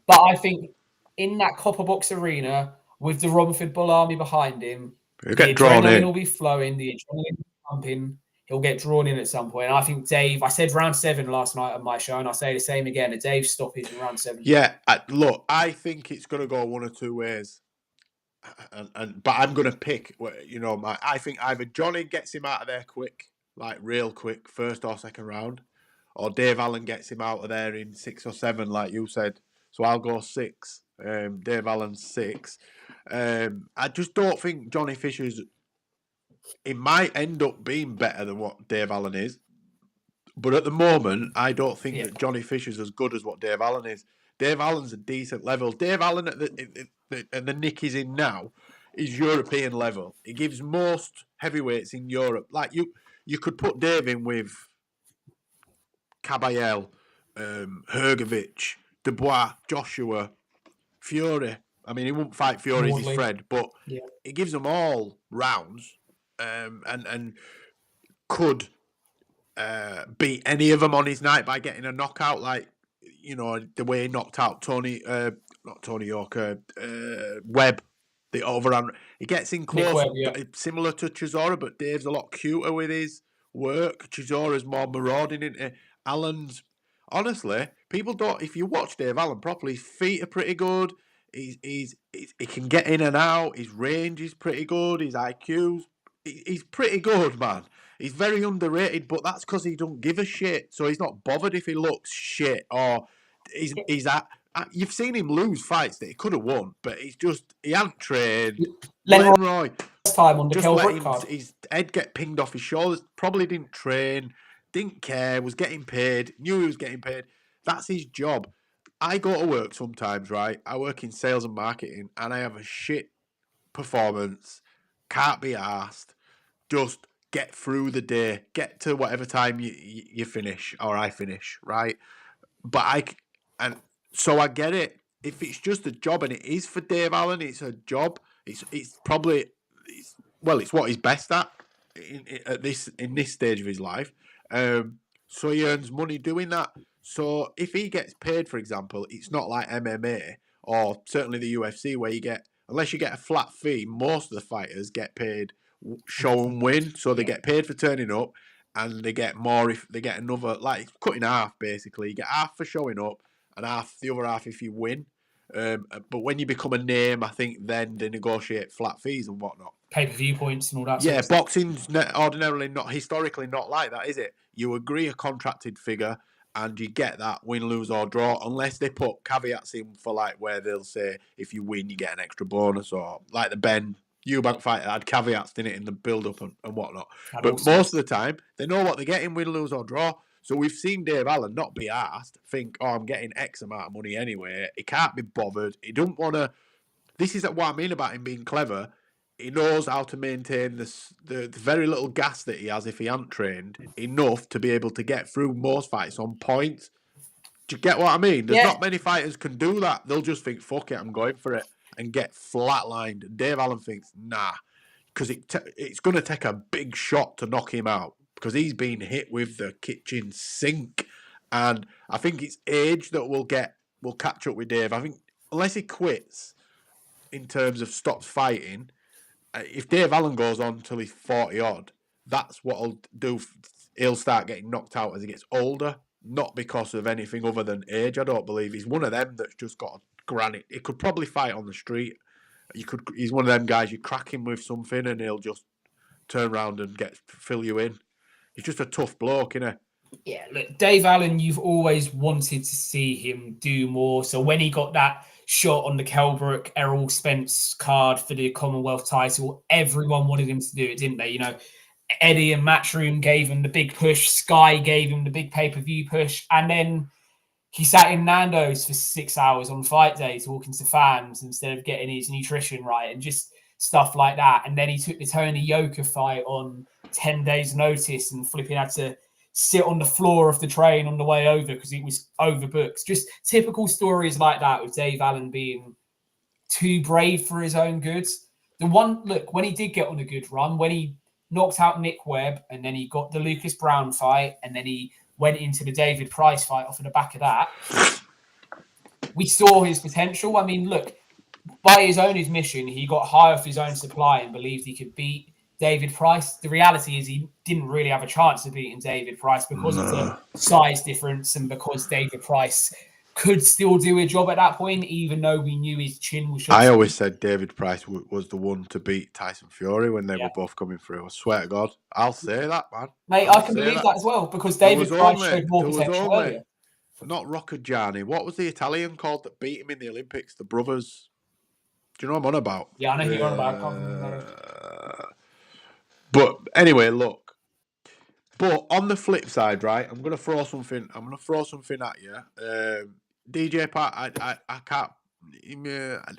But I think in that Copper Box arena with the Romford Bull Army behind him, he'll get drawn in. Will be flowing, the adrenaline will be pumping. He'll get drawn in at some point. And I think Dave, I said round 7 last night on my show, and I'll say the same again. A Dave stoppage in round 7. Yeah, look, I think it's going to go one or two ways. But I'm going to pick, I think either Johnny gets him out of there quick, like real quick, first or second round, or Dave Allen gets him out of there in 6 or 7, like you said. So I'll go 6. Dave Allen 6. I just don't think Johnny Fisher's. It might end up being better than what Dave Allen is, but at the moment, I don't think that Johnny Fisher's as good as what Dave Allen is. Dave Allen's a decent level. Dave Allen at the nick he's in now is European level. He gives most heavyweights in Europe. Like you could put Dave in with Caballel, Hergovich, Dubois, Joshua, Fury. I mean, he won't fight Fury as his friend, but he gives them all rounds, and could beat any of them on his night by getting a knockout, like the way he knocked out not Tony York, Webb, the overhand. He gets in close, Webb, similar to Chisora, but Dave's a lot cuter with his work. Chisora's more marauding into Allen's. Honestly, people don't. If you watch Dave Allen properly, his feet are pretty good. He can get in and out. His range is pretty good. His IQ's he's pretty good, man. He's very underrated, but that's because he don't give a shit. So he's not bothered if he looks shit or he's at. You've seen him lose fights that he could have won, but he hadn't trained. Lenroy time on the just let his head get pinged off his shoulders. Probably didn't train. didn't care, was getting paid, knew he was getting paid. That's his job. I go to work sometimes, right? I work in sales and marketing, and I have a shit performance. Can't be asked. Just get through the day. Get to whatever time you finish or I finish, right? But and so I get it. If it's just a job, and it is for Dave Allen, it's a job. It's probably it's what he's best at in this stage of his life. So he earns money doing that. So if he gets paid, for example, it's not like MMA or certainly the UFC where you get, unless you get a flat fee, most of the fighters get paid show and win. So they get paid for turning up, and they get more if they get another, like cut in half basically. You get half for showing up and half the other half if you win. But when you become a name, I think then they negotiate flat fees and whatnot. Pay-per-view points and all that. Yeah, sort of boxing's ordinarily not historically not like that, is it? You agree a contracted figure and you get that win, lose or draw, unless they put caveats in for like where they'll say if you win you get an extra bonus, or like the Ben Eubank fight had caveats in it in the build-up and whatnot. But most of the time, they know what they're getting, win, lose or draw. So we've seen Dave Allen not be asked, think, oh, I'm getting X amount of money anyway. He can't be bothered. He don't want to. This is what I mean about him being clever. He knows how to maintain the very little gas that he has if he hadn't trained enough to be able to get through most fights on point. Do you get what I mean? There's not many fighters can do that. They'll just think, fuck it, I'm going for it, and get flatlined. Dave Allen thinks, nah, because it's going to take a big shot to knock him out, because he's been hit with the kitchen sink. And I think it's age that will catch up with Dave. I think unless he quits in terms of stops fighting, if Dave Allen goes on until he's 40 odd, that's what he'll do. He'll start getting knocked out as he gets older, not because of anything other than age. I don't believe he's one of them that's just got a granite. He could probably fight on the street. He's one of them guys you crack him with something and he'll just turn around and fill you in. He's just a tough bloke, isn't he? Yeah, look, Dave Allen, you've always wanted to see him do more. So when he got that shot on the Kelbrook Errol Spence card for the Commonwealth title, everyone wanted him to do it, didn't they? You know, Eddie and Matchroom gave him the big push. Sky gave him the big pay-per-view push. And then he sat in Nando's for 6 hours on fight day talking to fans instead of getting his nutrition right and just stuff like that. And then he took the Tony Yoka fight on 10 days notice and flipping had to sit on the floor of the train on the way over because it was overbooked. Just typical stories like that with Dave Allen being too brave for his own goods. The one, look, when he did get on a good run, when he knocked out Nick Webb and then he got the Lucas Brown fight and then he went into the David Price fight off of the back of that, we saw his potential. I mean, look, by his own admission, he got high off his own supply and believed he could beat David Price. The reality is he didn't really have a chance of beating David Price because of the size difference and because David Price could still do a job at that point, even though we knew his chin was short. I always said David Price was the one to beat Tyson Fury when they were both coming through. I swear to God. I'll say that, man. Mate, I can believe that as well because David Price showed more potential earlier. Not Roccagiani. What was the Italian called that beat him in the Olympics? The brothers. Do you know what I'm on about? Yeah, I know who you're on about. But anyway, look. But on the flip side, right, I'm gonna throw something at you. DJ Pat, I can't.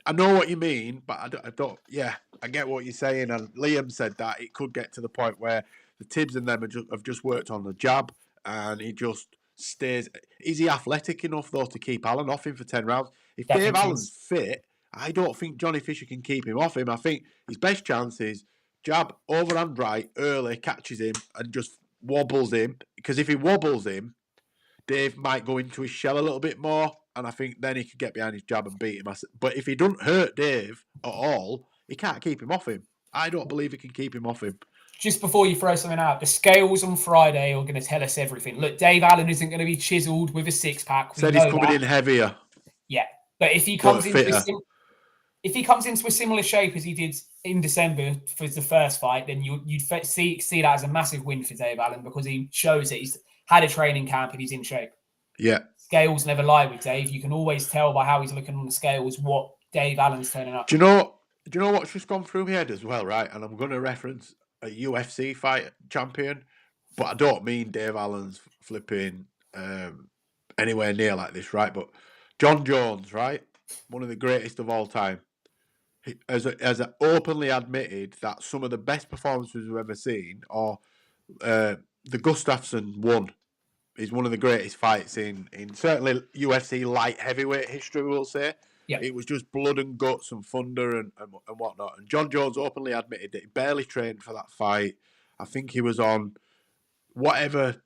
I know what you mean, but I don't. Yeah, I get what you're saying. And Liam said that it could get to the point where the Tibbs and them have just worked on the jab, and he just stays. Is he athletic enough though to keep Allen off him for 10 rounds? If Dave Allen's fit, I don't think Johnny Fisher can keep him off him. I think his best chance is jab overhand right early, catches him and just wobbles him. Because if he wobbles him, Dave might go into his shell a little bit more, and I think then he could get behind his jab and beat him. But if he doesn't hurt Dave at all, he can't keep him off him. I don't believe he can keep him off him. Just before you throw something out, the scales on Friday are going to tell us everything. Look, Dave Allen isn't going to be chiseled with a six-pack. Said he's coming in heavier. Yeah, but if he comes into a similar shape as he did in December for the first fight, then you'd see that as a massive win for Dave Allen because he shows that he's had a training camp and he's in shape. Yeah. Scales never lie with Dave. You can always tell by how he's looking on the scales what Dave Allen's turning up. Do you know what's just gone through my head as well, right? And I'm going to reference a UFC fight champion, but I don't mean Dave Allen's flipping anywhere near like this, right? But John Jones, right, one of the greatest of all time, has openly admitted that some of the best performances we've ever seen are the Gustafsson one is one of the greatest fights in certainly UFC light heavyweight history, we'll say. Yeah. It was just blood and guts and thunder and whatnot. And John Jones openly admitted that he barely trained for that fight. I think he was on whatever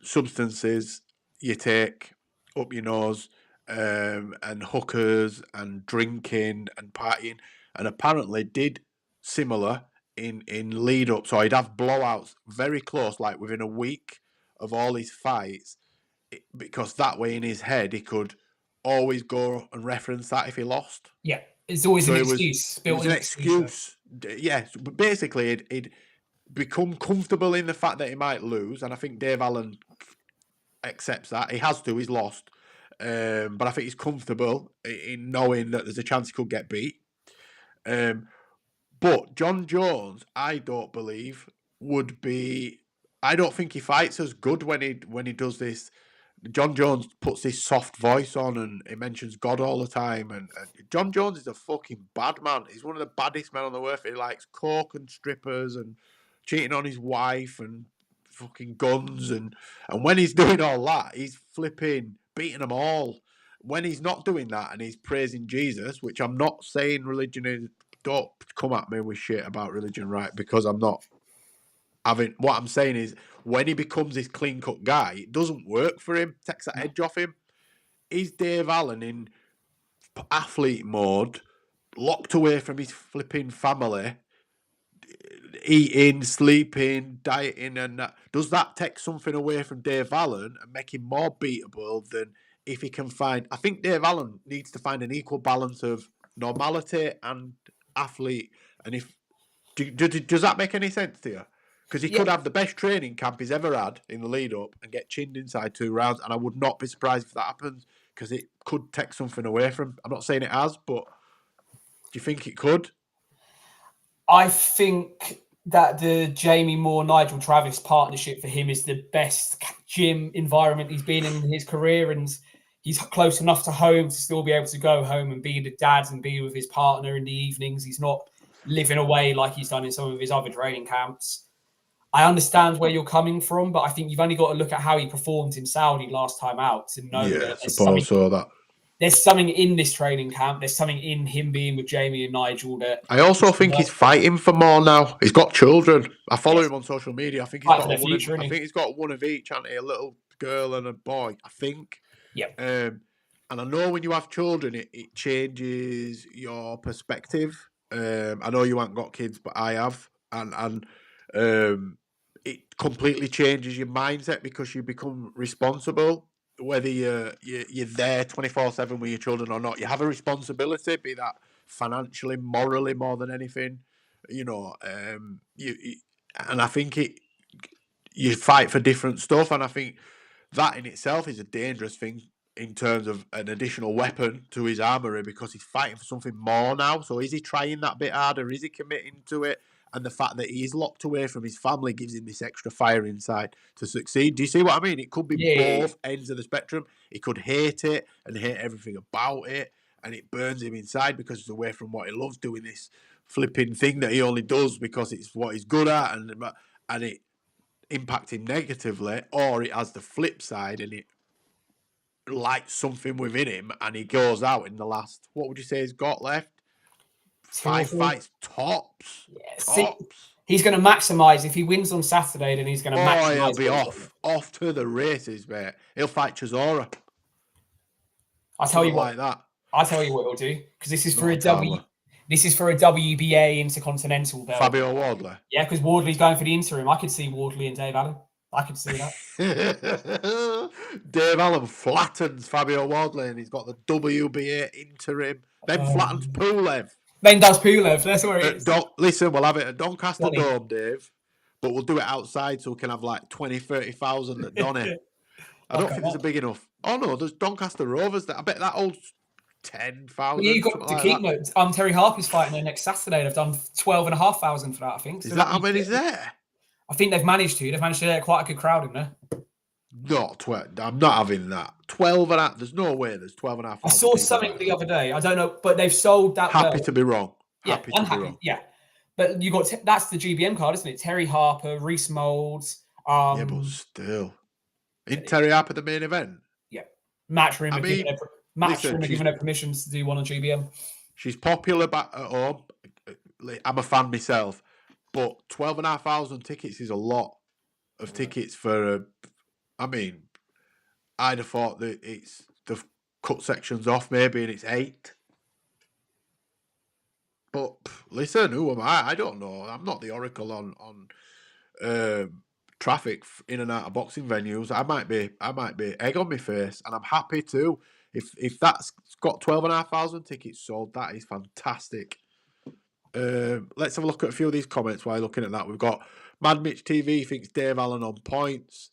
substances you take up your nose, and hookers and drinking and partying, and apparently did similar in lead up. So he'd have blowouts very close, like within a week of all his fights, because that way in his head he could always go and reference that if he lost. Yeah, it's always an excuse. It was an excuse. Yes, but basically he'd become comfortable in the fact that he might lose, and I think Dave Allen accepts that. He has to. He's lost, but I think he's comfortable in knowing that there's a chance he could get beat. But John Jones, I don't believe would be. I don't think he fights as good when he does this. John Jones puts this soft voice on and he mentions God all the time. And John Jones is a fucking bad man. He's one of the baddest men on the earth. He likes coke and strippers and cheating on his wife and fucking guns. And when he's doing all that, he's flipping beating them all. When he's not doing that and he's praising Jesus, which I'm not saying religion is. Don't come at me with shit about religion, right? Because I'm not. What I'm saying is, when he becomes this clean-cut guy, it doesn't work for him. Takes that edge off him. Is Dave Allen in athlete mode, locked away from his flipping family, eating, sleeping, dieting, and that? Does that take something away from Dave Allen and make him more beatable than if he can find? I think Dave Allen needs to find an equal balance of normality and athlete. And if does that make any sense to you? Because he could have the best training camp he's ever had in the lead up and get chinned inside 2 rounds, and I would not be surprised if that happens because it could take something away from him. I'm not saying it has, but do you think it could? I think that the Jamie Moore Nigel Travis partnership for him is the best gym environment he's been in his career, and he's close enough to home to still be able to go home and be the dad and be with his partner in the evenings. He's not living away like he's done in some of his other training camps. I understand where you're coming from, but I think you've only got to look at how he performed in Saudi last time out to know that there's something in this training camp. There's something in him being with Jamie and Nigel that I also think he's fighting for more now. He's got children. I follow him on social media. I think he's got one. I think he's got one of each, hasn't he? A little girl and a boy. I think. Yeah. And I know when you have children, it changes your perspective. I know you haven't got kids, but I have, and it completely changes your mindset because you become responsible. Whether you're there 24/7 with your children or not, you have a responsibility, be that financially, morally, more than anything. You know, and I think you fight for different stuff, and I think that in itself is a dangerous thing in terms of an additional weapon to his armory because he's fighting for something more now. So is he trying that bit harder? Is he committing to it? And the fact that he is locked away from his family gives him this extra fire inside to succeed. Do you see what I mean? It could be both ends of the spectrum. He could hate it and hate everything about it, and it burns him inside because it's away from what he loves, doing this flipping thing that he only does because it's what he's good at, and it impacts him negatively. Or it has the flip side and it lights something within him, and he goes out in the last, what would you say he's got left? 5 fights tops. Yeah, tops. He's going to maximise. If he wins on Saturday, then he's going to maximise. He'll be off to the races, mate. He'll fight Chisora. I'll tell you what. Like that. I'll tell you what he'll do, because this is for a WBA Intercontinental belt. Fabio Wardley. Yeah, because Wardley's going for the interim. I could see Wardley and Dave Allen. I could see that. Dave Allen flattens Fabio Wardley, and he's got the WBA interim. Then flattens Pulev. Then does Pulev. That's where it is. Listen, we'll have it at Doncaster Dome, Dave, but we'll do it outside so we can have like 20, 30,000 at Donny. I don't think there's a big enough. Oh no, there's Doncaster Rovers. I bet that old 10,000. You got to keep notes. Terry Harper's fighting there next Saturday. They've done 12,500 for that, I think. So is that how many's there? I think they've managed to. They've managed to get quite a good crowd in there. Not 12. I'm not having that. 12 and a half. There's no way there's 12 and a half I thousand saw people something back the there. other day. I don't know, but they've sold that Happy well. to be wrong. Yeah, Happy I'm to be happy. wrong. Yeah, but you got that's the GBM card, isn't it? Terry Harper, Reese Moulds. Yeah, but still. In Terry Harper, the main event? Yeah. Matchroom I are mean, giving her permissions to do one on GBM. She's popular back at home. I'm a fan myself. But 12,500 tickets is a lot of tickets for I mean, I'd have thought that they've cut sections off maybe and it's 8. But listen, who am I? I don't know. I'm not the oracle on traffic in and out of boxing venues. I might be egg on my face, and I'm happy to. If that's got 12,500 tickets sold, that is fantastic. Let's have a look at a few of these comments while looking at that. We've got Mad Mitch TV thinks Dave Allen on points.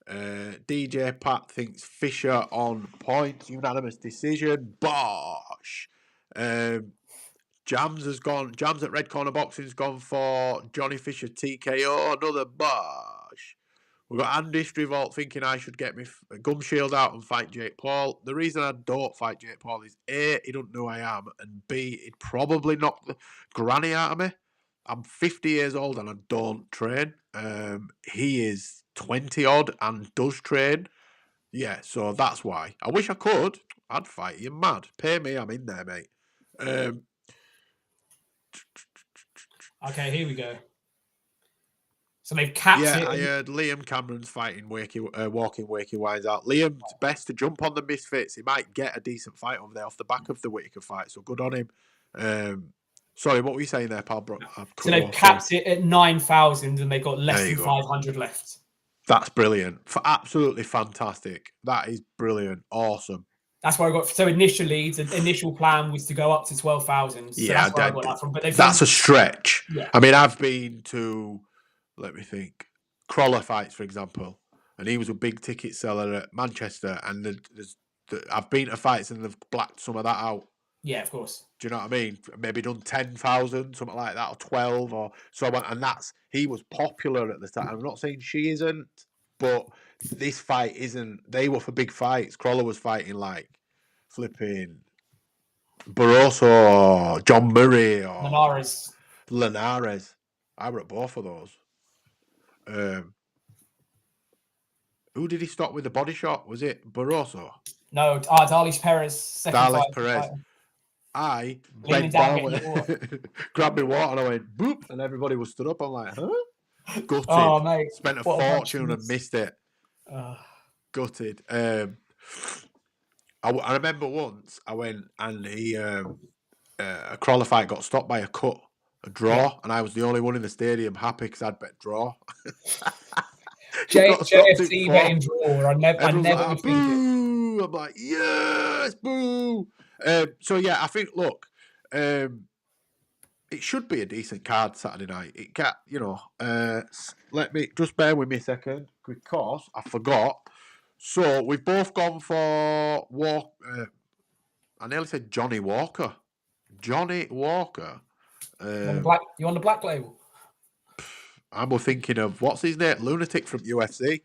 DJ Pat thinks Fisher on points. Unanimous decision. Bosh. Jams at Red Corner Boxing's gone for Johnny Fisher TKO. Another bosh. We've got Andy Strivolt thinking I should get my gum shield out and fight Jake Paul. The reason I don't fight Jake Paul is A, he don't know who I am, and B, he'd probably knock the granny out of me. I'm 50 years old and I don't train. He is 20 odd and does train. Yeah, so that's why. I wish I could. I'd fight you mad. Pay me, I'm in there, mate. Okay, here we go. So they've capped it. I heard Liam Cameron's fighting walking Wakey Wines out. Liam's best to jump on the Misfits. He might get a decent fight over there off the back of the Whitaker fight, so good on him. Sorry, what were you saying there, pal? So they've capped it at 9,000 and they've got less than 500 left. That's brilliant. Absolutely fantastic. That is brilliant. Awesome. That's where I got. So initially, the initial plan was to go up to 12,000. So yeah, that's where I got that from. But that's a stretch. Yeah. I mean, I've been to, let me think, Crawler fights, for example, and he was a big ticket seller at Manchester. And I've been to fights and they've blacked some of that out. Yeah, of course. Do you know what I mean? Maybe done 10,000, something like that, or 12, or so on. And he was popular at the time. I'm not saying she isn't, but this fight isn't. They were for big fights. Crawler was fighting like flipping Barroso or John Murray or Linares. I were at both of those. Who did he stop with the body shot? Was it Barroso? No, Darlis Perez. Darlis Perez. I bent down, grabbed my water, and I went boop, and everybody was stood up. I'm like, huh? Gutted. Oh, mate. Spent a fortune and missed it. Gutted. I remember once I went and a Crawler fight got stopped by a draw, and I was the only one in the stadium happy because I'd bet draw. JFT betting draw. I never would think boo! I'm like, yes, boo! So yeah, I think it should be a decent card Saturday night. It can't, let me just bear with me a second because I forgot. So we've both gone for I nearly said Johnny Walker. Johnny Walker. You on the black label? I'm thinking of what's his name, Lunatic from UFC.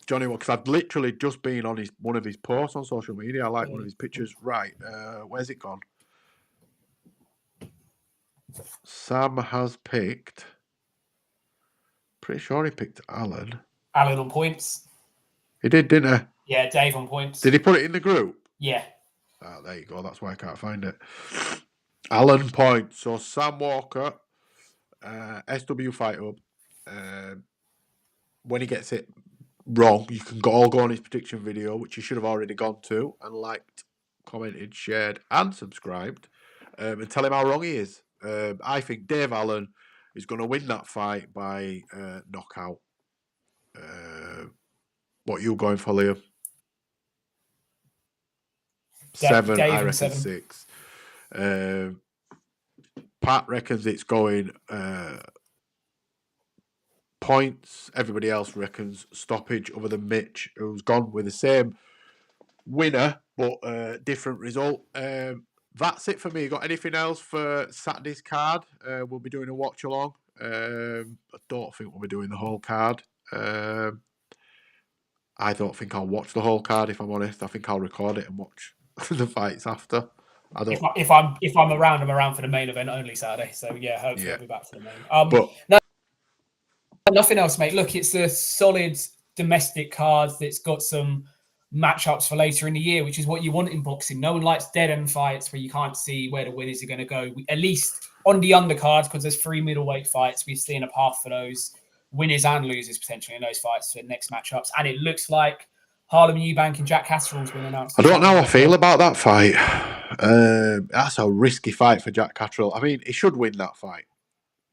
Johnny Walker. Because I've literally just been on one of his posts on social media. I like one of his pictures. Right, where's it gone? Sam has picked. Pretty sure he picked Alan. Alan on points. He did, didn't he? Yeah, Dave on points. Did he put it in the group? Yeah. Ah, there you go. That's why I can't find it. Alan points. So Sam Walker, SW Fight Hub. When he gets it wrong, you can all go on his prediction video, which you should have already gone to and liked, commented, shared, and subscribed, and tell him how wrong he is. I think Dave Allen is going to win that fight by knockout. What are you going for, Liam? 7, I reckon 6. Pat reckons it's going points. Everybody else reckons stoppage, other than Mitch, who's gone with the same winner but different result. That's it for me. Got anything else for Saturday's card? We'll be doing a watch along. I don't think we'll be doing the whole card. I don't think I'll watch the whole card, if I'm honest. I think I'll record it and watch the fights after. I don't. If I'm around, I'm around for the main event only Saturday. So yeah, hopefully Yeah. I'll be back for the main. But No, nothing else, mate. Look, it's a solid domestic card that's got some matchups for later in the year, which is what you want in boxing. No one likes dead end fights where you can't see where the winners are going to go. At least on the undercard, because there's 3 middleweight fights, we're seeing a path for those winners and losers potentially in those fights for next matchups. And it looks like Harlem Eubank and Jack Catterall's been announced. I don't know how I feel about that fight. That's a risky fight for Jack Catterall. I mean, he should win that fight.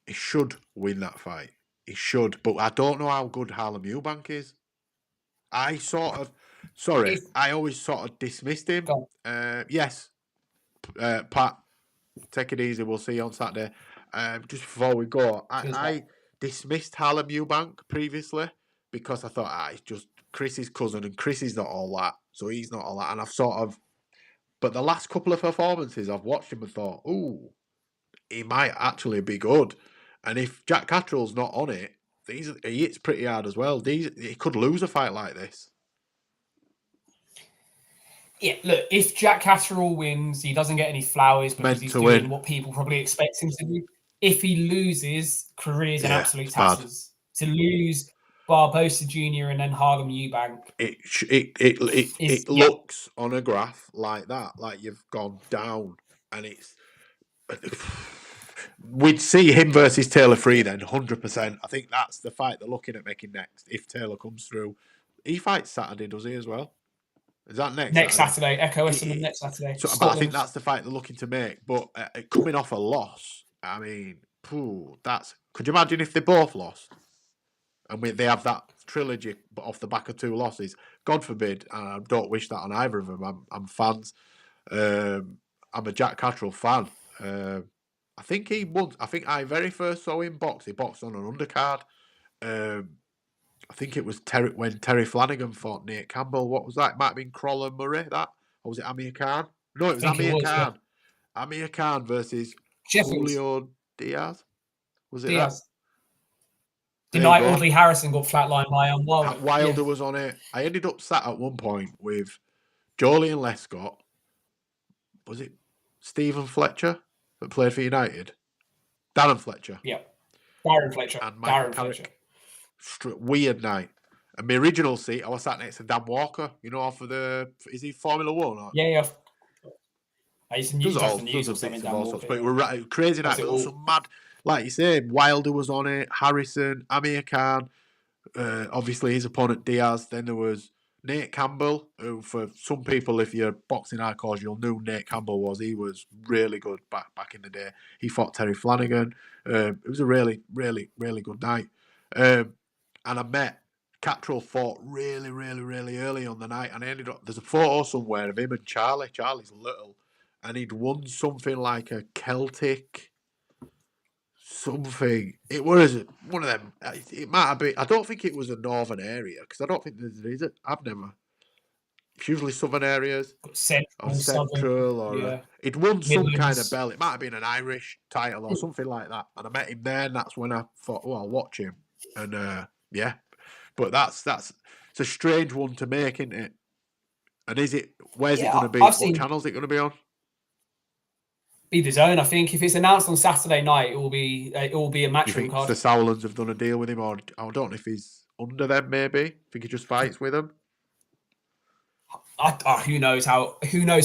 He should win that fight. He should. But I don't know how good Harlem Eubank is. I always sort of dismissed him. Yes, Pat, take it easy. We'll see you on Saturday. Just before we go, I dismissed Harlem Eubank previously because I thought, it's just Chris's cousin, and Chris is not all that, so he's not all that. And but the last couple of performances, I've watched him and thought, ooh, he might actually be good. And if Jack Catterall's not on it, he hits pretty hard as well. He could lose a fight like this. Yeah, look, if Jack Catterall wins, he doesn't get any flowers because he's doing what people probably expect him to do. If he loses, career's an absolute tatters. To lose Barbosa Jr. and then Harlem Eubank. It looks on a graph like that, like you've gone down, and it's we'd see him versus Taylor Free then, 100%. I think that's the fight they're looking at making next if Taylor comes through. He fights Saturday, does he as well? Is that next Saturday? Echo Essendon next Saturday. So, but I think that's the fight they're looking to make. But coming off a loss, I mean, could you imagine if they both lost? And they have that trilogy, but off the back of 2 losses. God forbid, and I don't wish that on either of them. I'm fans. I'm a Jack Catterall fan. I think he won. I think I very first saw him box. He boxed on an undercard. I think it was when Terry Flanagan fought Nate Campbell. What was that? It might have been Crolla Murray, that? Or was it Amir Khan? No, it was Amir Khan. Yeah. Amir Khan versus Julio Diaz. Was it Diaz? The night Audley Harrison got flatlined by Wilder. Wilder was on it. I ended up sat at one point with Jolie and Lescott. Was it Stephen Fletcher that played for United? Darren Fletcher. Yeah. Darren Fletcher. And Michael Carrick. Weird night. And my original seat, I was sat next to Dan Walker, off of is he Formula 1? Or? Yeah. He's But it was crazy night. But also mad, like you said, Wilder was on it, Harrison, Amir Khan, obviously his opponent Diaz. Then there was Nate Campbell, who for some people, if you're boxing hardcore, you'll know Nate Campbell was. He was really good back in the day. He fought Terry Flanagan. It was a really, really, really good night. And I met Catterall fought really, really, really early on the night, and I ended up. There's a photo somewhere of him and Charlie. Charlie's little, and he'd won something like a Celtic something. It was one of them. It might have been. I don't think it was a northern area because I don't think there is it. I've never. It's usually southern areas, central, or he'd won some kind of belt. It might have been an Irish title or something like that. And I met him there, and that's when I thought, I'll watch him. And yeah, but that's it's a strange one to make, isn't it? And where's it going to be? What channel is it going to be on? Be the Zone, I think. If it's announced on Saturday night, it will be a matchroom card. The Sauerlands have done a deal with him, or I don't know if he's under them. Maybe I think he just fights with them. Who knows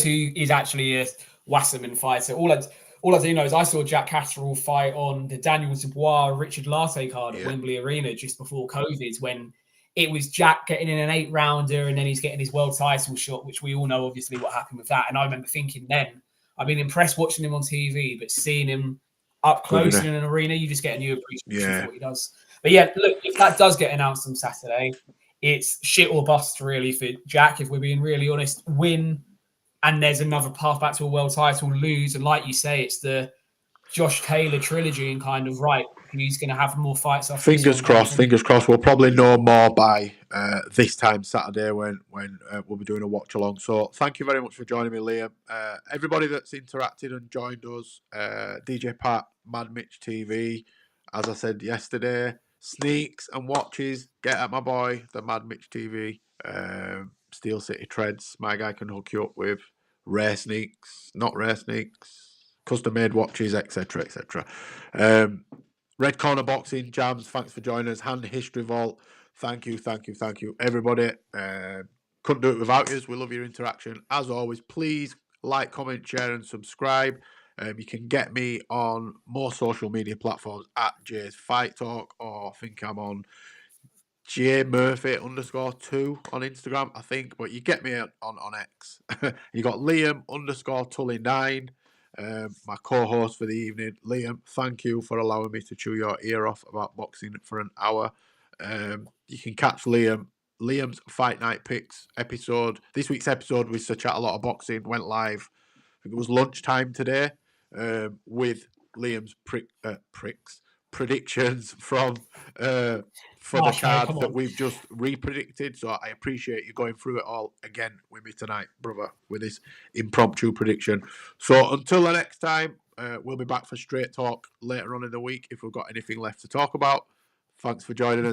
who is actually a Wasserman fighter? All I do know is I saw Jack Catterall fight on the Daniel Dubois Richard Lartey card at Wembley Arena just before COVID, when it was Jack getting in an 8-rounder and then he's getting his world title shot, which we all know obviously what happened with that. And I remember thinking then, I've been impressed watching him on TV, but seeing him up close in an arena, you just get a new appreciation for what he does. But yeah, look, if that does get announced on Saturday, it's shit or bust really for Jack, if we're being really honest. Win, and there's another path back to a world title. Lose, and like you say, it's the Josh Taylor trilogy, and kind of he's going to have more fights. Fingers crossed. We'll probably know more by this time Saturday when we'll be doing a watch along. So thank you very much for joining me, Liam. Everybody that's interacted and joined us, DJ Pat, Mad Mitch TV, as I said yesterday, sneaks and watches, get at my boy, the Mad Mitch TV. Steel City Treads, my guy can hook you up with rare sneaks, not rare sneaks, custom made watches, etc. etc. Red Corner Boxing, Jams, thanks for joining us. Hand History Vault, thank you, everybody. Couldn't do it without you. We love your interaction. As always, please like, comment, share, and subscribe. You can get me on more social media platforms at Jay's Fight Talk, or I think I'm on JMurphy_2 on Instagram, I think, but you get me on X. You got Liam_Tully9, my co-host for the evening. Liam, thank you for allowing me to chew your ear off about boxing for an hour. You can catch Liam's Fight Night Picks episode. This week's episode with Sir Chat A Lot of Boxing went live. I think it was lunchtime today, with Liam's predictions from for the card that we've just re-predicted. So I appreciate you going through it all again with me tonight, brother, with this impromptu prediction. So until the next time, we'll be back for Straight Talk later on in the week if we've got anything left to talk about. Thanks for joining us.